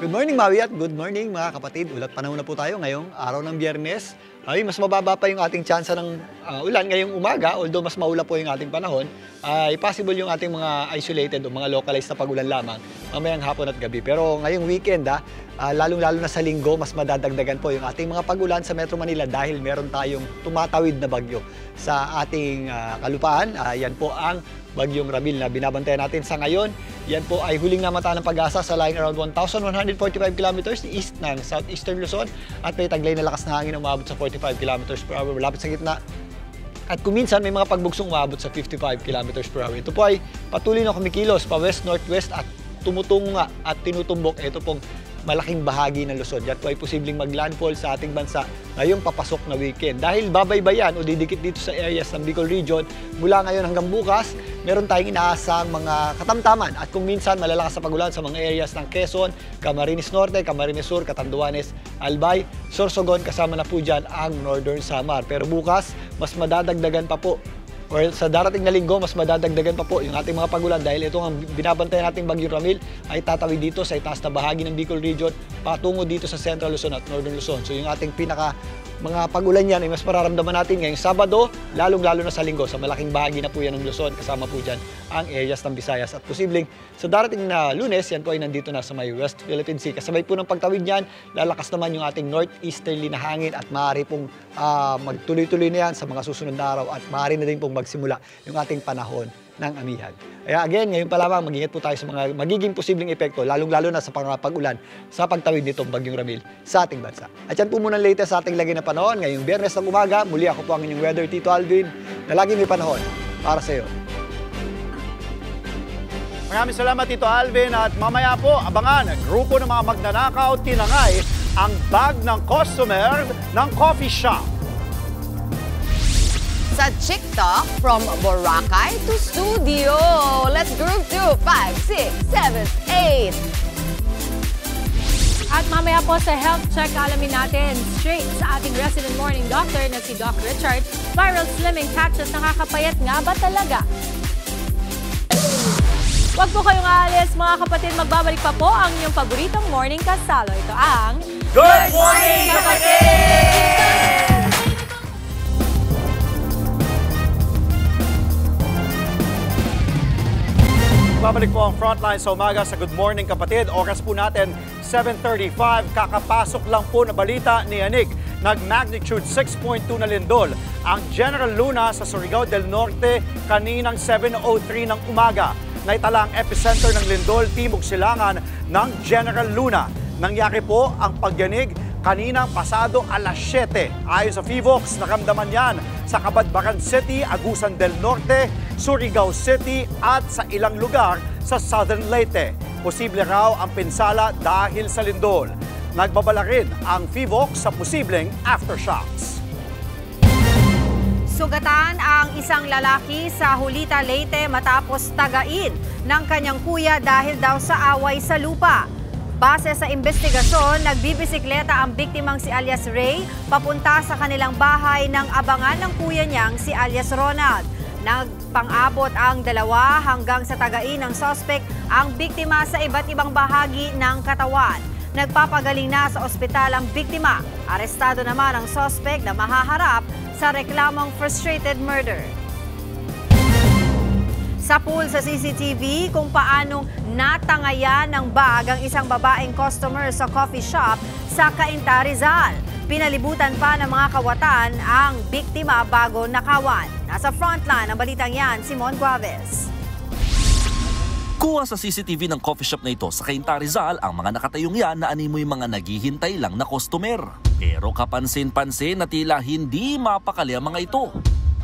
Good morning, Maui, at good morning mga kapatid. Ulat panahon na po tayo ngayong araw ng Biyernes. Mas mababa pa yung ating tsansa ng ulan ngayong umaga, although mas maula po yung ating panahon. Possible yung ating mga isolated o mga localized na pag-ulan lamang mamayang hapon at gabi. Pero ngayong weekend, lalong-lalo na sa linggo, mas madadagdagan po yung ating mga pag-ulan sa Metro Manila dahil meron tayong tumatawid na bagyo sa ating kalupaan. Yan po ang Bagyong Ramil na binabantayan natin sa ngayon. Yan po ay huling namata ng pag-asa sa lying around 1,145 kilometers east ng southeastern Luzon at may taglay na lakas na hangin umabot sa 45 kilometers per hour. Malapit sa gitna At kung minsan may mga pagbugsong umabot sa 55 km per hour. Ito po ay patuloy na kumikilos pa west-northwest at tumutungo nga at tinutumbok ito pong malaking bahagi ng Luzon. Yan po ay posibleng maglandfall sa ating bansa ngayong papasok na weekend. Dahil babaybayan o didikit dito sa areas ng Bicol Region, mula ngayon hanggang bukas, meron tayong inaasang mga katamtaman at kung minsan malalakas sa pagulan sa mga areas ng Quezon, Camarines Norte, Camarines Sur, Catanduanes, Albay, Sorsogon, kasama na po dyan ang Northern Samar. Pero bukas, mas madadagdagan pa po or sa darating na linggo, mas madadagdagan pa po yung ating mga pagulan dahil ito ang binabantayan nating Bagyong Ramil ay tatawid dito sa itaas na bahagi ng Bicol Region patungo dito sa Central Luzon at Northern Luzon. So yung ating mga pagulan yan ay mas mararamdaman natin ngayong Sabado, lalong-lalo na sa linggo. Sa malaking bahagi na po yan ng Luzon, kasama po dyan ang areas ng Visayas. At posibleng sa darating na Lunes, yan po ay nandito na sa may West Philippine Sea. Kasabay po ng pagtawid niyan, lalakas naman yung ating northeasterly na hangin at maaari pong magtuloy-tuloy na yan sa mga susunod na araw at maaari na din pong magsimula yung ating panahon ng amihan. Kaya again, ngayon pa lamang, mag-ingat po tayo sa mga magiging posibleng epekto, lalong-lalo na sa pag-ulan sa pagtawid nitong Bagyong Ramil sa ating bansa. At yan po muna latest sa ating lagay na panahon. Ngayong Biyernes ng umaga, muli ako po ang inyong weather, Tito Alvin, na lagi may panahon para sa iyo. Maraming salamat, Tito Alvin. At mamaya po, abangan, grupo ng mga magnanakaw tinangay ang bag ng customer ng coffee shop. Sa TikTok, from Boracay to studio. Let's group 2, 5, 6, 7, 8. At mamaya po sa health check, alamin natin straight sa ating resident morning doctor na si Doc Richard. Viral slimming patches, nakakapayat nga ba talaga? Huwag po kayong aalis, mga kapatid. Magbabalik pa po ang inyong paboritong morning kasalo. Ito ang Good Morning Kapatid! Babalik po ang Frontline sa umaga sa Good Morning Kapatid. Oras po natin 7:35. Kakapasok lang po na balita ni Yanik. Nag-magnitude 6.2 na lindol ang General Luna sa Surigao del Norte kaninang 7:03 ng umaga. Naitala ang epicenter ng lindol, Timog Silangan ng General Luna. Nangyari po ang pagyanig kaninang pasado alas 7. Ayon sa PHIVOX, naramdaman yan sa Cabadbaran City, Agusan del Norte, Surigao City at sa ilang lugar sa Southern Leyte. Posible raw ang pinsala dahil sa lindol. Nagbabala rin ang PHIVOX sa posibleng aftershocks. Sugatan ang isang lalaki sa Julita, Leyte matapos tagain ng kanyang kuya dahil daw sa away sa lupa. Base sa investigasyon, nagbibisikleta ang biktimang si alias Ray papunta sa kanilang bahay nang abangan ng kuya niyang si alias Ronald. Nagpang-abot ang dalawa hanggang sa tagain ng suspect ang biktima sa iba't ibang bahagi ng katawan. Nagpapagaling na sa ospital ang biktima. Arestado naman ang suspect na mahaharap sa reklamong frustrated murder. Sa pool sa CCTV kung paano natangayan ng bag ang isang babaeng customer sa coffee shop sa Cainta, Rizal. Pinalibutan pa ng mga kawatan ang biktima bago nakawan. Nasa frontline ang balitang yan, Simon Guaves. Kuha sa CCTV ng coffee shop na ito sa Cainta, Rizal ang mga nakatayong yan na animoy mga naghihintay lang na customer. Pero kapansin-pansin na tila hindi mapakali ang mga ito.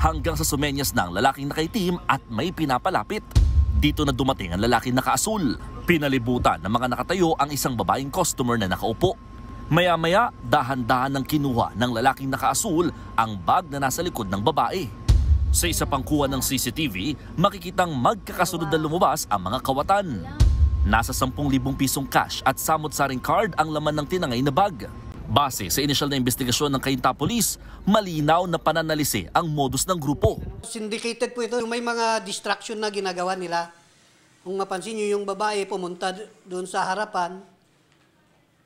Hanggang sa sumenyas ng lalaking nakaitim at may pinapalapit. Dito na dumating ang lalaking nakaasul. Pinalibutan ng mga nakatayo ang isang babaeng customer na nakaupo. Maya-maya, dahan-dahan ng kinuha ng lalaking nakaasul ang bag na nasa likod ng babae. Sa isa pang kuha ng CCTV, makikitang magkakasunod na lumabas ang mga kawatan. Nasa 10,000 pisong cash at samot-saring card ang laman ng tinangay na bag. Base sa inisyal na investigasyon ng Cainta Police, malinaw na pananalisi ang modus ng grupo. Syndicated po ito. May mga distraction na ginagawa nila. Kung mapansin nyo, yung babae pumunta doon sa harapan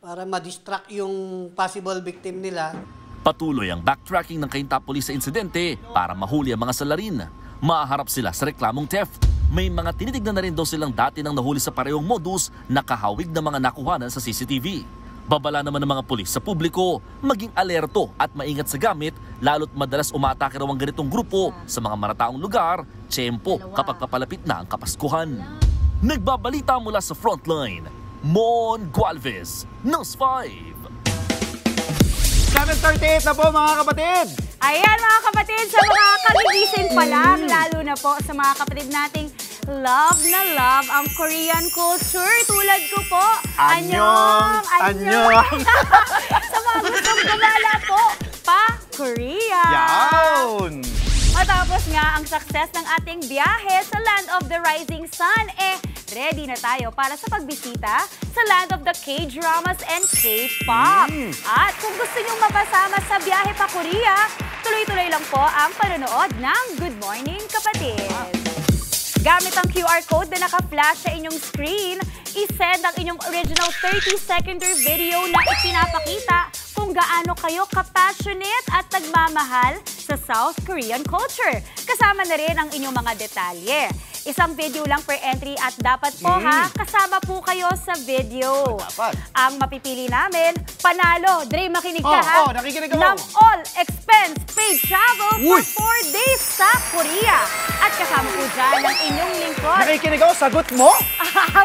para ma-distract yung possible victim nila. Patuloy ang backtracking ng Cainta Police sa insidente para mahuli ang mga salarin. Maharap sila sa reklamong theft. May mga tinitignan na rin daw silang dati nang nahuli sa parehong modus na kahawig na mga nakuhanan sa CCTV. Babala naman ng mga pulis sa publiko, maging alerto at maingat sa gamit, lalo't madalas umaatake raw ang ganitong grupo sa mga marataong lugar, tiyempo kapag papalapit na ang Kapaskuhan. Nagbabalita mula sa Frontline, Mon Gualvez, News 5. 7:38 na po mga kapatid. Ayan mga kapatid, sa mga kagigising pa lang, lalo na po sa mga kapatid nating love na love ang Korean culture. Tulad ko po. Annyeong! Annyeong! Sa mga gustong gumala po, pa-Korea. Yawn! Matapos nga ang success ng ating biyahe sa Land of the Rising Sun, ready na tayo para sa pagbisita sa Land of the K-Dramas and K-Pop. At kung gusto nyong mapasama sa biyahe pa Korea, tuloy-tuloy lang po ang panonood ng Good Morning Kapatid. Gamit ang QR code na naka-flash sa inyong screen, isend ang inyong original 30-second video na ipinapakita kung gaano kayo ka-passionate at nagmamahal sa South Korean culture. Kasama na rin ang inyong mga detalye. Isang video lang per entry at dapat po kasama po kayo sa video. Dapat. Ang mapipili namin, panalo. Dre, makinig ka ha? Nakikinig ako. Ng all expense paid travel for 4 days sa Korea. At kasama po dyan ang inyong lingkod. Nakikinig ako, sagot mo?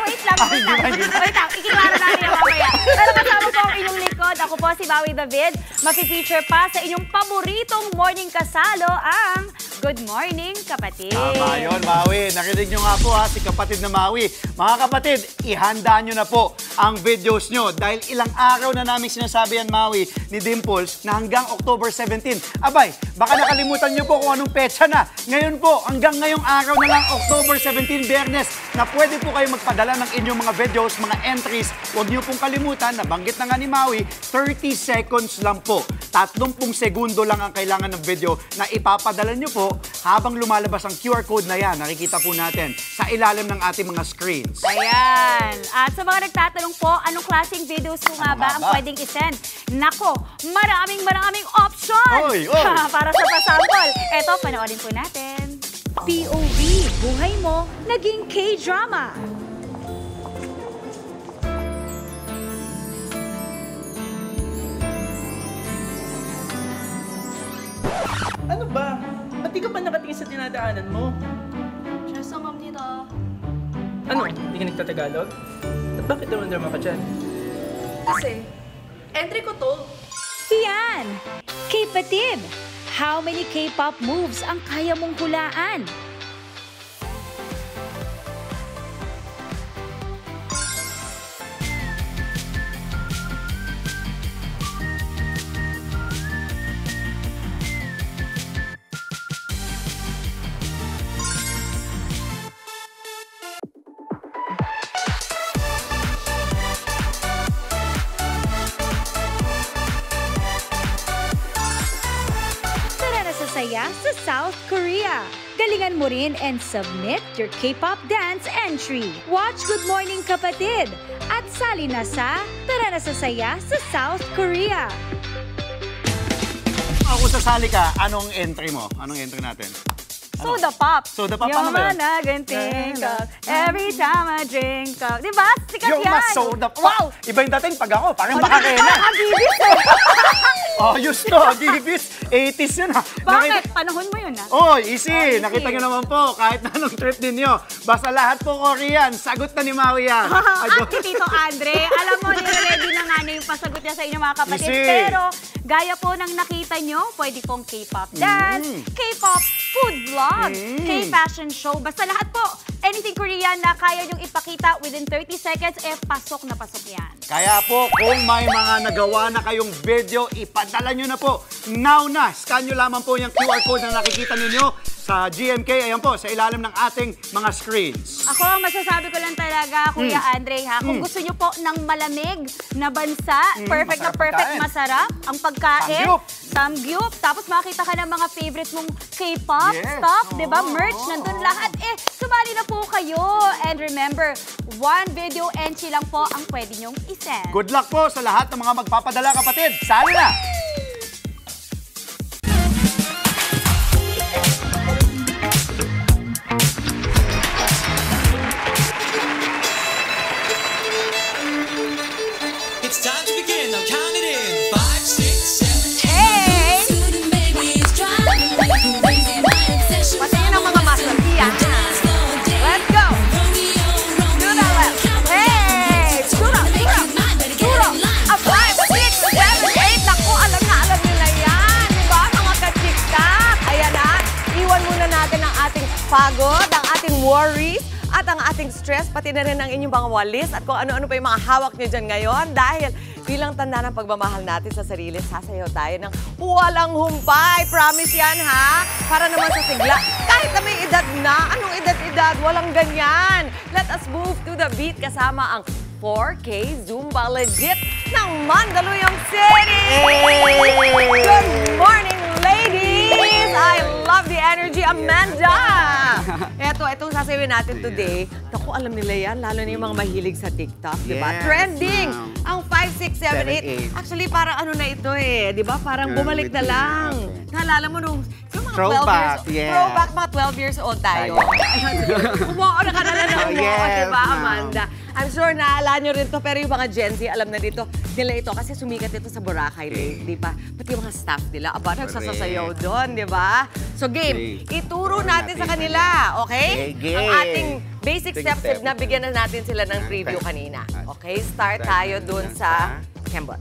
Wait lang. Wait lang, ikiklaro namin yung mamaya. Pero kasama po ang inyong lingkod. Ako po si Maui David. Mafe-feature pa sa inyong paboritong morning kasalo ang Good Morning Kapatid. Tama yun, Maui. Nakinig nyo nga po si kapatid na Maui. Mga kapatid, ihanda nyo na po ang videos nyo dahil ilang araw na namin sinasabi yan, Maui, ni Dimples na hanggang October 17. Abay, baka nakalimutan nyo po kung anong petsa na. Ngayon po, hanggang ngayong araw na lang, October 17, Biyernes, na pwede po kayo magpadala ng inyong mga videos, mga entries. Huwag nyo pong kalimutan, nabanggit na nga ni Maui, 30 seconds lang po. 30 segundo lang ang kailangan ng video na ipapadala nyo po habang lumalabas ang QR code na yan. Nakikita po natin sa ilalim ng ating mga screens. Ayan. At sa mga nagtatanong po, anong klaseng videos po nga ba ang pwedeng isend? Nako, maraming options! Para sa pasample. Eto, panoorin po natin. POV, buhay mo, naging K-drama. Ano ba? Ba't di ka pa nakatingin sa dinadaanan mo? 죄송합니다. Ano? Hindi ka nagtatagalog? At bakit drama ka dyan? Kasi, entry ko to. Yan! K-Patid! How many K-pop moves ang kaya mong hulaan? Saya sa South Korea. Galingan mo rin and submit your K-pop dance entry. Watch Good Morning Kapatid at sali na sa Tara na sa Saya sa South Korea. Ako sasali ka, anong entry mo? Anong entry natin? Soda Pop. Soda Pop, paano ba yun? Yung every time I drink up. Diba? Sikat Yung yan. Soda Pop. Wow. Iba yung dating pag ako, parang Macarena. Parang Agibis Ayos to, Agibis. 80s yun ha. Bakit? Panahon mo yun ha? Easy. Nakita nyo naman po, kahit na anong trip ninyo. Basta lahat po Korean, sagot na ni Maui yan. At Tito Andre, alam mo, nire-ready na nga na yung pasagot niya sa inyo mga kapatid. Easy. Pero, gaya po ng nakita nyo, pwede pong K-pop dance, K-pop food vlog, K-fashion show. Basta lahat po, anything Korean na kaya nyong ipakita within 30 seconds, pasok na pasok yan. Kaya po, kung may mga nagawa na kayong video, ipadala nyo na po. Now na, scan nyo lamang po yung QR code na nakikita ninyo sa GMK, ayan po, sa ilalim ng ating mga screens. Ako, ang masasabi ko lang talaga, Kuya Andre, ha? Kung gusto nyo po ng malamig na bansa, perfect na perfect, masarap, ang pagkain, samgyup, tapos makita ka ng mga favorite mong K-pop stuff, di ba? Merch, nandun lahat. Sumali na po kayo. And remember, one video entry lang po ang pwede nyong isend. Good luck po sa lahat ng mga magpapadala, kapatid. Sali na! It's time to begin. Now count it in. 5, 6, 7, 8. Hey! Pati yun ang mga muscle. Let's go! Do that well. Hey! Duro! 5, 6, 7, 8. Naku, alam at ang ating stress, pati na rin ang inyong mga walis at kung ano-ano pa yung mga hawak nyo dyan ngayon. Dahil bilang tanda ng pagmamahal natin sa sarili, sasayaw tayo ng walang humpay. Promise yan, ha? Para naman sa sigla. Kahit na may edad na, anong edad-edad, walang ganyan. Let us move to the beat kasama ang 4K Zumba Legit ng Mandaluyong City! Good morning, ladies! I love the energy, Amanda! Itong sasawin natin today, naku, alam nila yan, lalo na yung mga mahilig sa TikTok, di ba? Yes. Trending! Ang 5, 6, 7, 8. Actually, parang ano na ito eh, di ba? Parang bumalik na lang. Naalala mo nung mga Throwback, 12 years, yes. Throwback, mga 12 years old tayo. Umuha na ka na lang ng umuha, di ba, Amanda? I'm sure naalala nyo rin to, pero yung mga Gen Z, alam na dito, nila ito kasi sumikat ito sa Boracay, di ba? Pati yung mga staff nila, aba, nagsasasayaw doon, di ba? So game, ituro natin sa kanila, okay? Ang ating basic steps, nabigyan na natin sila ng preview kanina. Okay, start tayo doon sa Kembot.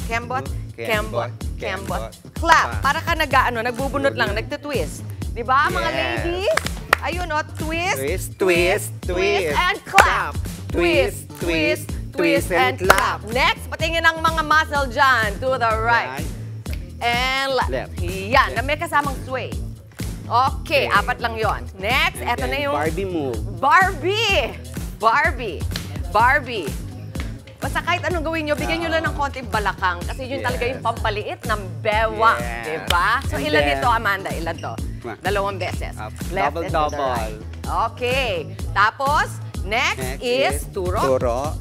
Kembot, Kembot, Kembot. Clap, para ka nagbubunot lang, nagtitwist. Di ba, mga ladies? Ayun, o, twist, twist, twist, and clap. Twist, twist, twist, and clap. Next, patingin ang mga muscle dyan. To the right. And left. Yan, na may kasamang sway. Okay, 4 lang yon. Next, eto na yung Barbie move. Barbie! Barbie! Barbie! Basta kahit anong gawin nyo, bigyan nyo lang ng konting balakang. Kasi yun talaga yung pampaliit ng bewang. Diba? So, ilan ito, Amanda? Ilan to? 2 beses. Left and to the right. Okay. Tapos, next is turo. Turo.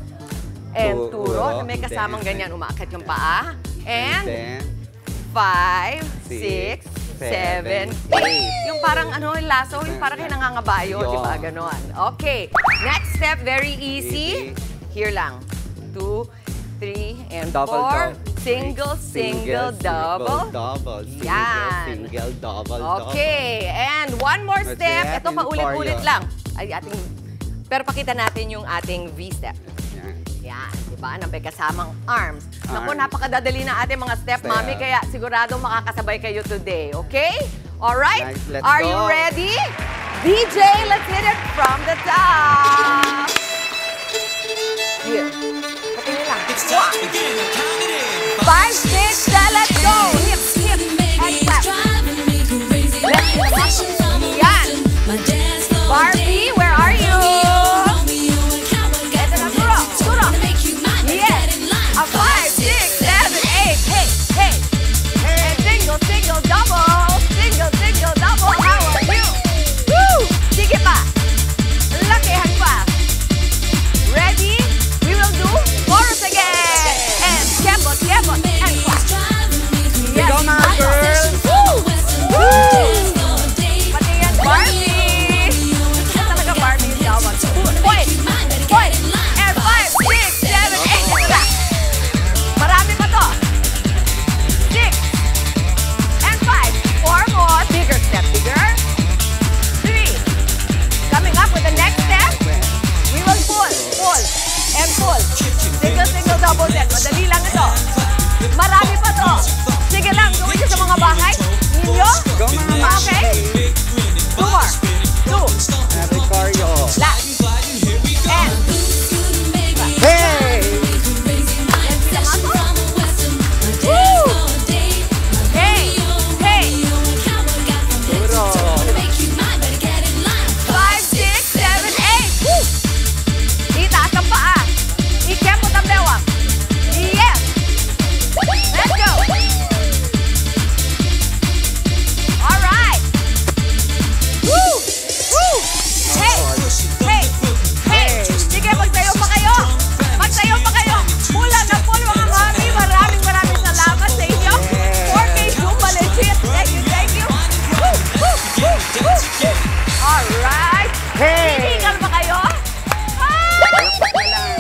And turo, na may kasamang ganyan, umaakyat yung paa. And 5, 6, 7, 8. Yung parang yung laso, yung parang kayo nangangabayo, di ba? Ganon. Okay. Next step, very easy. Here lang. 2, 3, and 4. Single, single, double. Yan. Single, double. Okay. And one more step. Ito paulit-ulit lang. Ay, pero pakita natin yung ating V-step. Yan, di ba? Nang may kasamang arms. Naku, napakadadali na ating mga step, Mami, kaya siguradong makakasabay kayo today, okay? Alright? Are you ready? DJ, let's hit it from the top! Here. Patingin lang. 1, 5, 6, 7, let's go! Hip, hip, and clap. Let's go. Yan. Barbie, where are you? Ito na, turo, turo. Yes. A 5, 6, 7, 8. Hey, hey. And single, single, double. Single, single, double. How are you? Woo! Sige pa. Lakihan pa. Ready? We will do chorus again. And kembot, kembot, and clap. Yes. Go, mga girls. Woo! Woo! Pati yan, Barbie. Ito talaga Barbie yung tawag. Point, point. And 5, 6, 7, 8. Ito na. Marami pa to. 6 and 5. 4 more. Bigger step, bigger. 3. Coming up with the next step. We will pull, pull, and pull. Single, single, double step. Madali lang ito. Marami pa to. Sige lang, gawin nyo sa mga bahay ninyo. Okay? 2 more. 2. Last. And. Hey! Woo! Hey! Hey! 5, 6, 7, 8. Woo! Itaas ang paa. Ikemot ang bewang. Yes! Let's go! Alright! Woo! Woo! Hey! Hey! Hey! Sige, magsayo pa kayo! Magsayo pa kayo! Pula na pull, mga mami! Maraming salamat sa inyo! 4K Zumba Legit! Thank you, thank you! Woo! Woo! Woo! Woo! Alright! Hey! Hiningal ba kayo?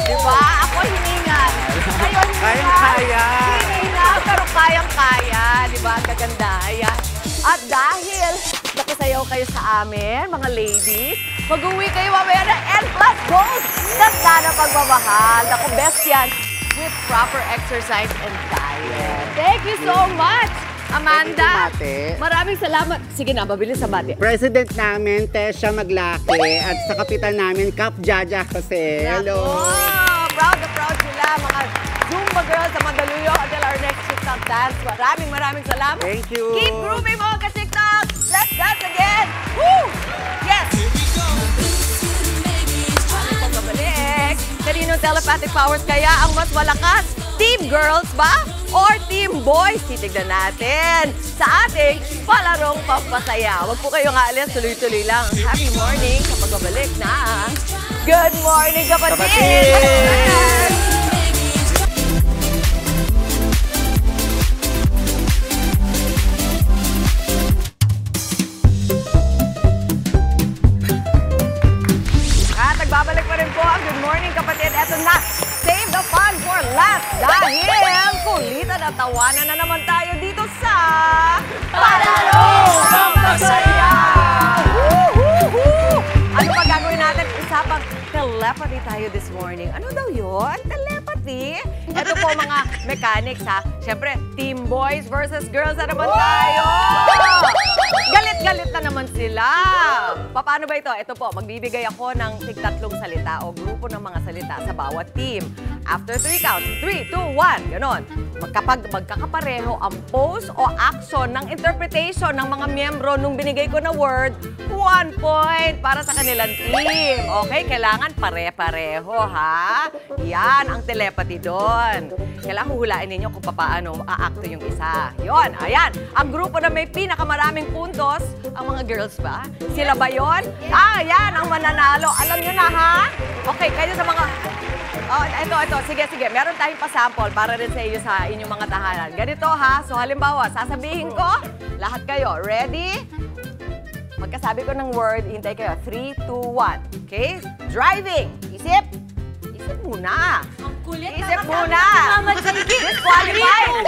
Diba? Ako hiningal. Kayo hiningal. Kayang-kaya. Hiningal, pero kayang-kaya. Diba? Ang gaganda. Ayan. At dahil nakisayaw kayo sa amin, mga ladies, mag-uwi kayo mamaya ng N+ Gold. Ganda na pagmamahal. Naku, best yan with proper exercise and diet. Thank you so much. Amanda, maraming salamat. Sige na, mabilis sa bati. President namin, Tesha Maglaki, at sa kapitan namin, Cap Jaja Jose. Hello! Proud na proud sila, mga Zumba girls sa Mandaluyong until our next TikTok dance. Maraming salamat. Thank you. Keep grooving mo ka TikTok. Let's dance again. Woo! Yes! Pabalik. Kaninong telepathic powers kaya ang mas malakas? Team girls ba? Or team boys? Titignan natin sa ating palarong pampasaya. Huwag po kayong aalis, tuloy-tuloy lang. Happy morning sa pagbabalik na Good Morning Kapatid! At nagbabalik pa rin po ang Good Morning Kapatid. Eto na, save the fun for last dahil kulitan at tawanan na naman tayo dito sa Palarong Pampasaya! Ano pa gagawin natin? Usapang telepathy tayo this morning. Ano daw yun? Telepathy? Ito po mga mechanics ha. Siyempre, team boys versus girls na naman tayo. Galit-galit na naman sila. Paano ba ito? Ito po, magbibigay ako ng tig-tatlong salita o grupo ng mga salita sa bawat team. After 3 counts, 3, 2, 1, ganon. Kapag magkakapareho ang pose o action ng interpretation ng mga miyembro nung binigay ko na word, 1 point para sa kanilang team. Okay, kailangan pare-pareho ha. Yan ang telepathy doon. Kailangan huhulain ninyo kung paano aakto yung isa. Yon, ayan. Ang grupo na may pinakamaraming puntos, ang mga girls ba? Sila ba yon? Yan ang mananalo. Alam nyo na ha? Okay, kayo sa mga... Oh, ito. Sige. Meron tayong pa-sample para rin sa iyo sa inyong mga tahanan. Ganito ha. So halimbawa, sasabihin ko, lahat kayo, ready? Magkasabi ko ng word, hintay kayo. 3, 2, 1. Okay? Driving. Isip muna. Ang kulit. Isip muna. Disqualified.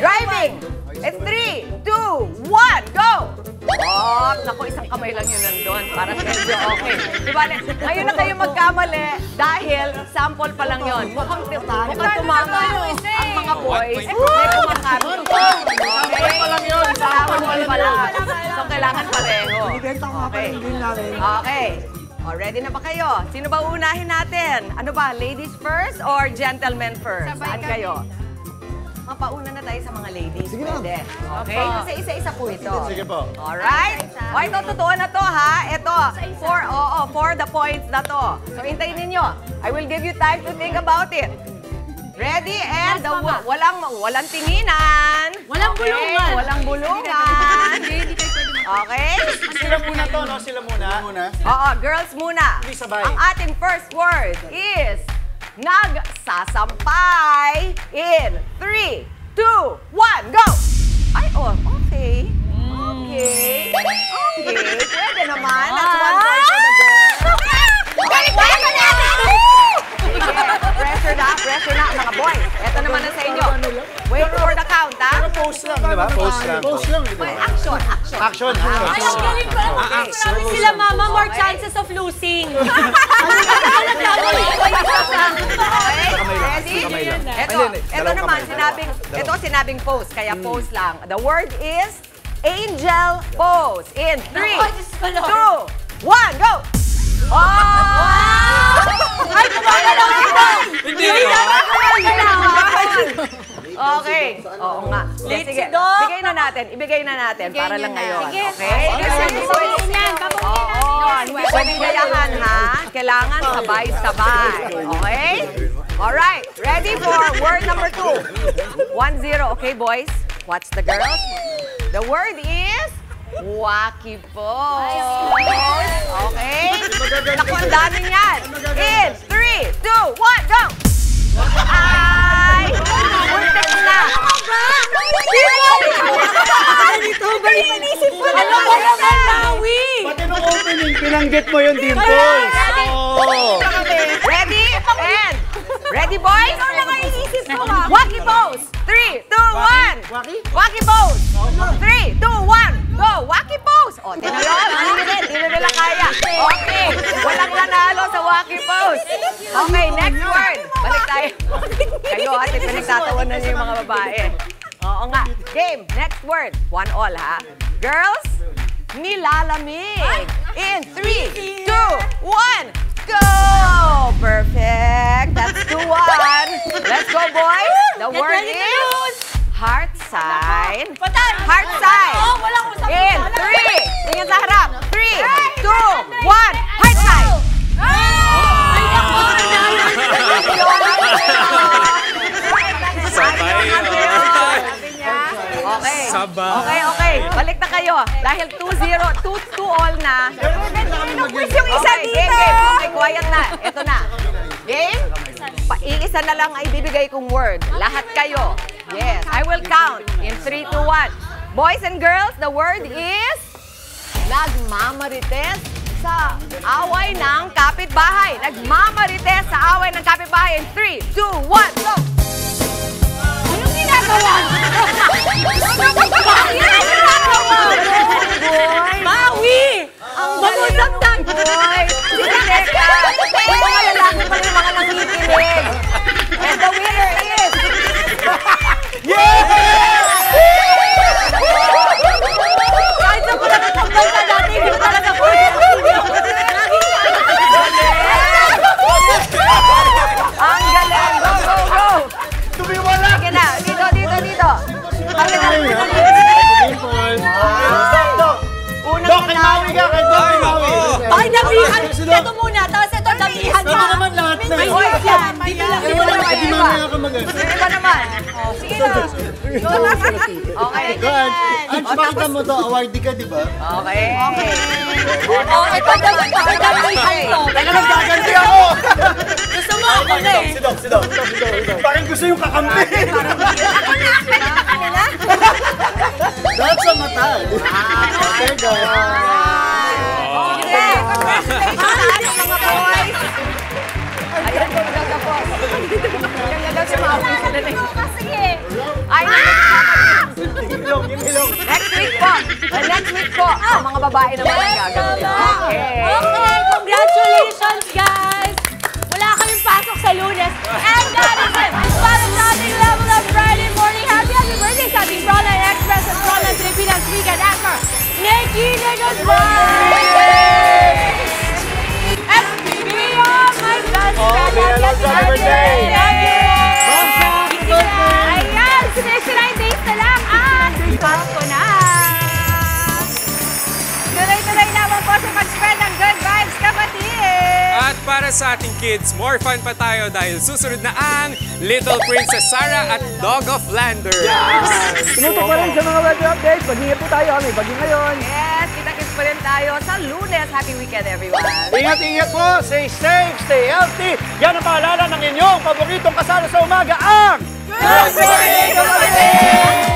Driving. It's 3, 2, 1, go! Oh, naku, isang kamay lang yun nandun. Para medyo okay. Diba, ngayon na kayo magkamali dahil sample pa lang yun. Mukhang tumama ang mga boys. May kumakami. Sample pa lang yun. Sample pa lang. So, kailangan pareho. Okay. O, ready na ba kayo? Sino ba uunahin natin? Ano ba, ladies first or gentlemen first? Saan kayo? Mapauna na tayo sa mga ladies. Sige pwede. Okay? Kasi isa-isa po ito. Sige po. Alright? O, ito, totoo na to, ha? Ito, for the points na to. So, hintayin ninyo. I will give you time to think about it. Ready? And walang tinginan. Walang bulungan. Walang bulungan. Okay? Sila muna to, no? Sila muna. Oo, girls muna. Hindi sabay. Ang ating first word is nagsasampay in 3, 2, 1, go! Ay, okay. Okay. Pwede naman. That's one point for the girl. Pressure na, mga boys. Ito naman na sa inyo. Wait for the count, ha? Pero pose lang, di ba? Pose lang. Action. Action. Ay, ang galing ko. Marami sila, mama. More chances of losing. Ready? Ito naman, sinabing pose. Kaya pose lang. The word is angel pose. In 3, 2, 1, go! Ay, kumagalaw ito! Hindi naman kumagalaw! Okay. Oo nga. Sige, ibigay na natin para lang ngayon. Okay? Oo, hindi pwedeng gayahan ha. Kailangan sabay-sabay. Okay? Alright. Ready for word number 2. 1-0. Okay, boys? Watch the girls. The word is wacky pose. Okay? Naku, ang dami yan. In 3, 2, 1, go! Ay! Muntik na! Pati nung opening, pinanggit mo yung dimples. Ready? And ready, boys? Wacky pose! 3, 2, 1! Wacky pose! 3, 2, 1! Go! Wacky pose! O, tinan yun. Hindi na nila kaya. Okay. Walang nanalo sa wacky pose. Okay, next word. Balik tayo. Kayo, ate, pinagtatawanan niyo yung mga babae. Oo nga. Game. Next word. 1-all, ha? Girls, nilalamig. In 3, 2, 1, go! Perfect. That's 2-1. Let's go, boys. The word is heart sign. Heart sign. In 3, tingin sa harap. 3, 2, 1, heart sign. Okay. Balik na kayo. Dahil 2-0, 2-all na. Quiz yung isa dito. Okay, quiet na. Ito na. Game? Iisa na lang ay bibigay kong word. Lahat kayo. Yes, I will count in 3, 2, 1. Boys and girls, the word is nagmamarites sa away ng kapitbahay. Nagmamarites sa away ng kapitbahay in 3, 2, 1, go! Anong ginagawa? Maui! Ang magandang boy! Teka! Yung mga lalaki pa rin mga nangikinig. And the winner is... Kahit na pala katambal ka dati, hindi mo talaga po. Ang galing! Go, go, go! Tumiwala! Sige na, dito. Dok, kay Maui ka, kay Maui. Ay, damihan! Ito muna, tapos ito, damihan ka. Ito naman lahat na. May voice yan. Hindi mamaya ka mag-ano. Iba naman. Sige na. Okay. Ans, pakita mo to, awardee ka, di ba? Okay. Ito naman, damihan to. Teka lang, gaganti ako. Gusto mo ako na eh. Si Doc. Parang gusto yung kakampi. That's a mata. Okay, guys. Okay. Congratulations mga boys. Ayan, magagapos. Kaya daw siya maawin sa nanay. Sige. Next week po, ang mga babae naman ang gagawin. Okay, congratulations guys! Wala kaming pasok sa Lunes. And that is it! Para sa ating Level Up Friday morning. Happy birthday sa ating Frontline Express at Frontline Pilipinas Weekend Anchor, Nikki Negosway! And beyond my best friend, happy birthday! Ayan, 69 days na lang at Pasko na! Tuloy-tuloy naman po sa pag-spread ng good vibes, kapatid! At para sa ating kids, more fun pa tayo dahil susunod na ang Little Princess Sarah at Dog of Flanders! Yes! Tumutok pa rin sa mga weather updates. Pag-ingat po tayo. May bagyo ngayon. Yes, kita-kits pa rin tayo sa Lunes. Happy weekend, everyone! Ingat po. Stay safe, stay healthy. Yan ang paalala ng inyong paboritong kasalo sa umaga, ang... Good Morning, Kapatid!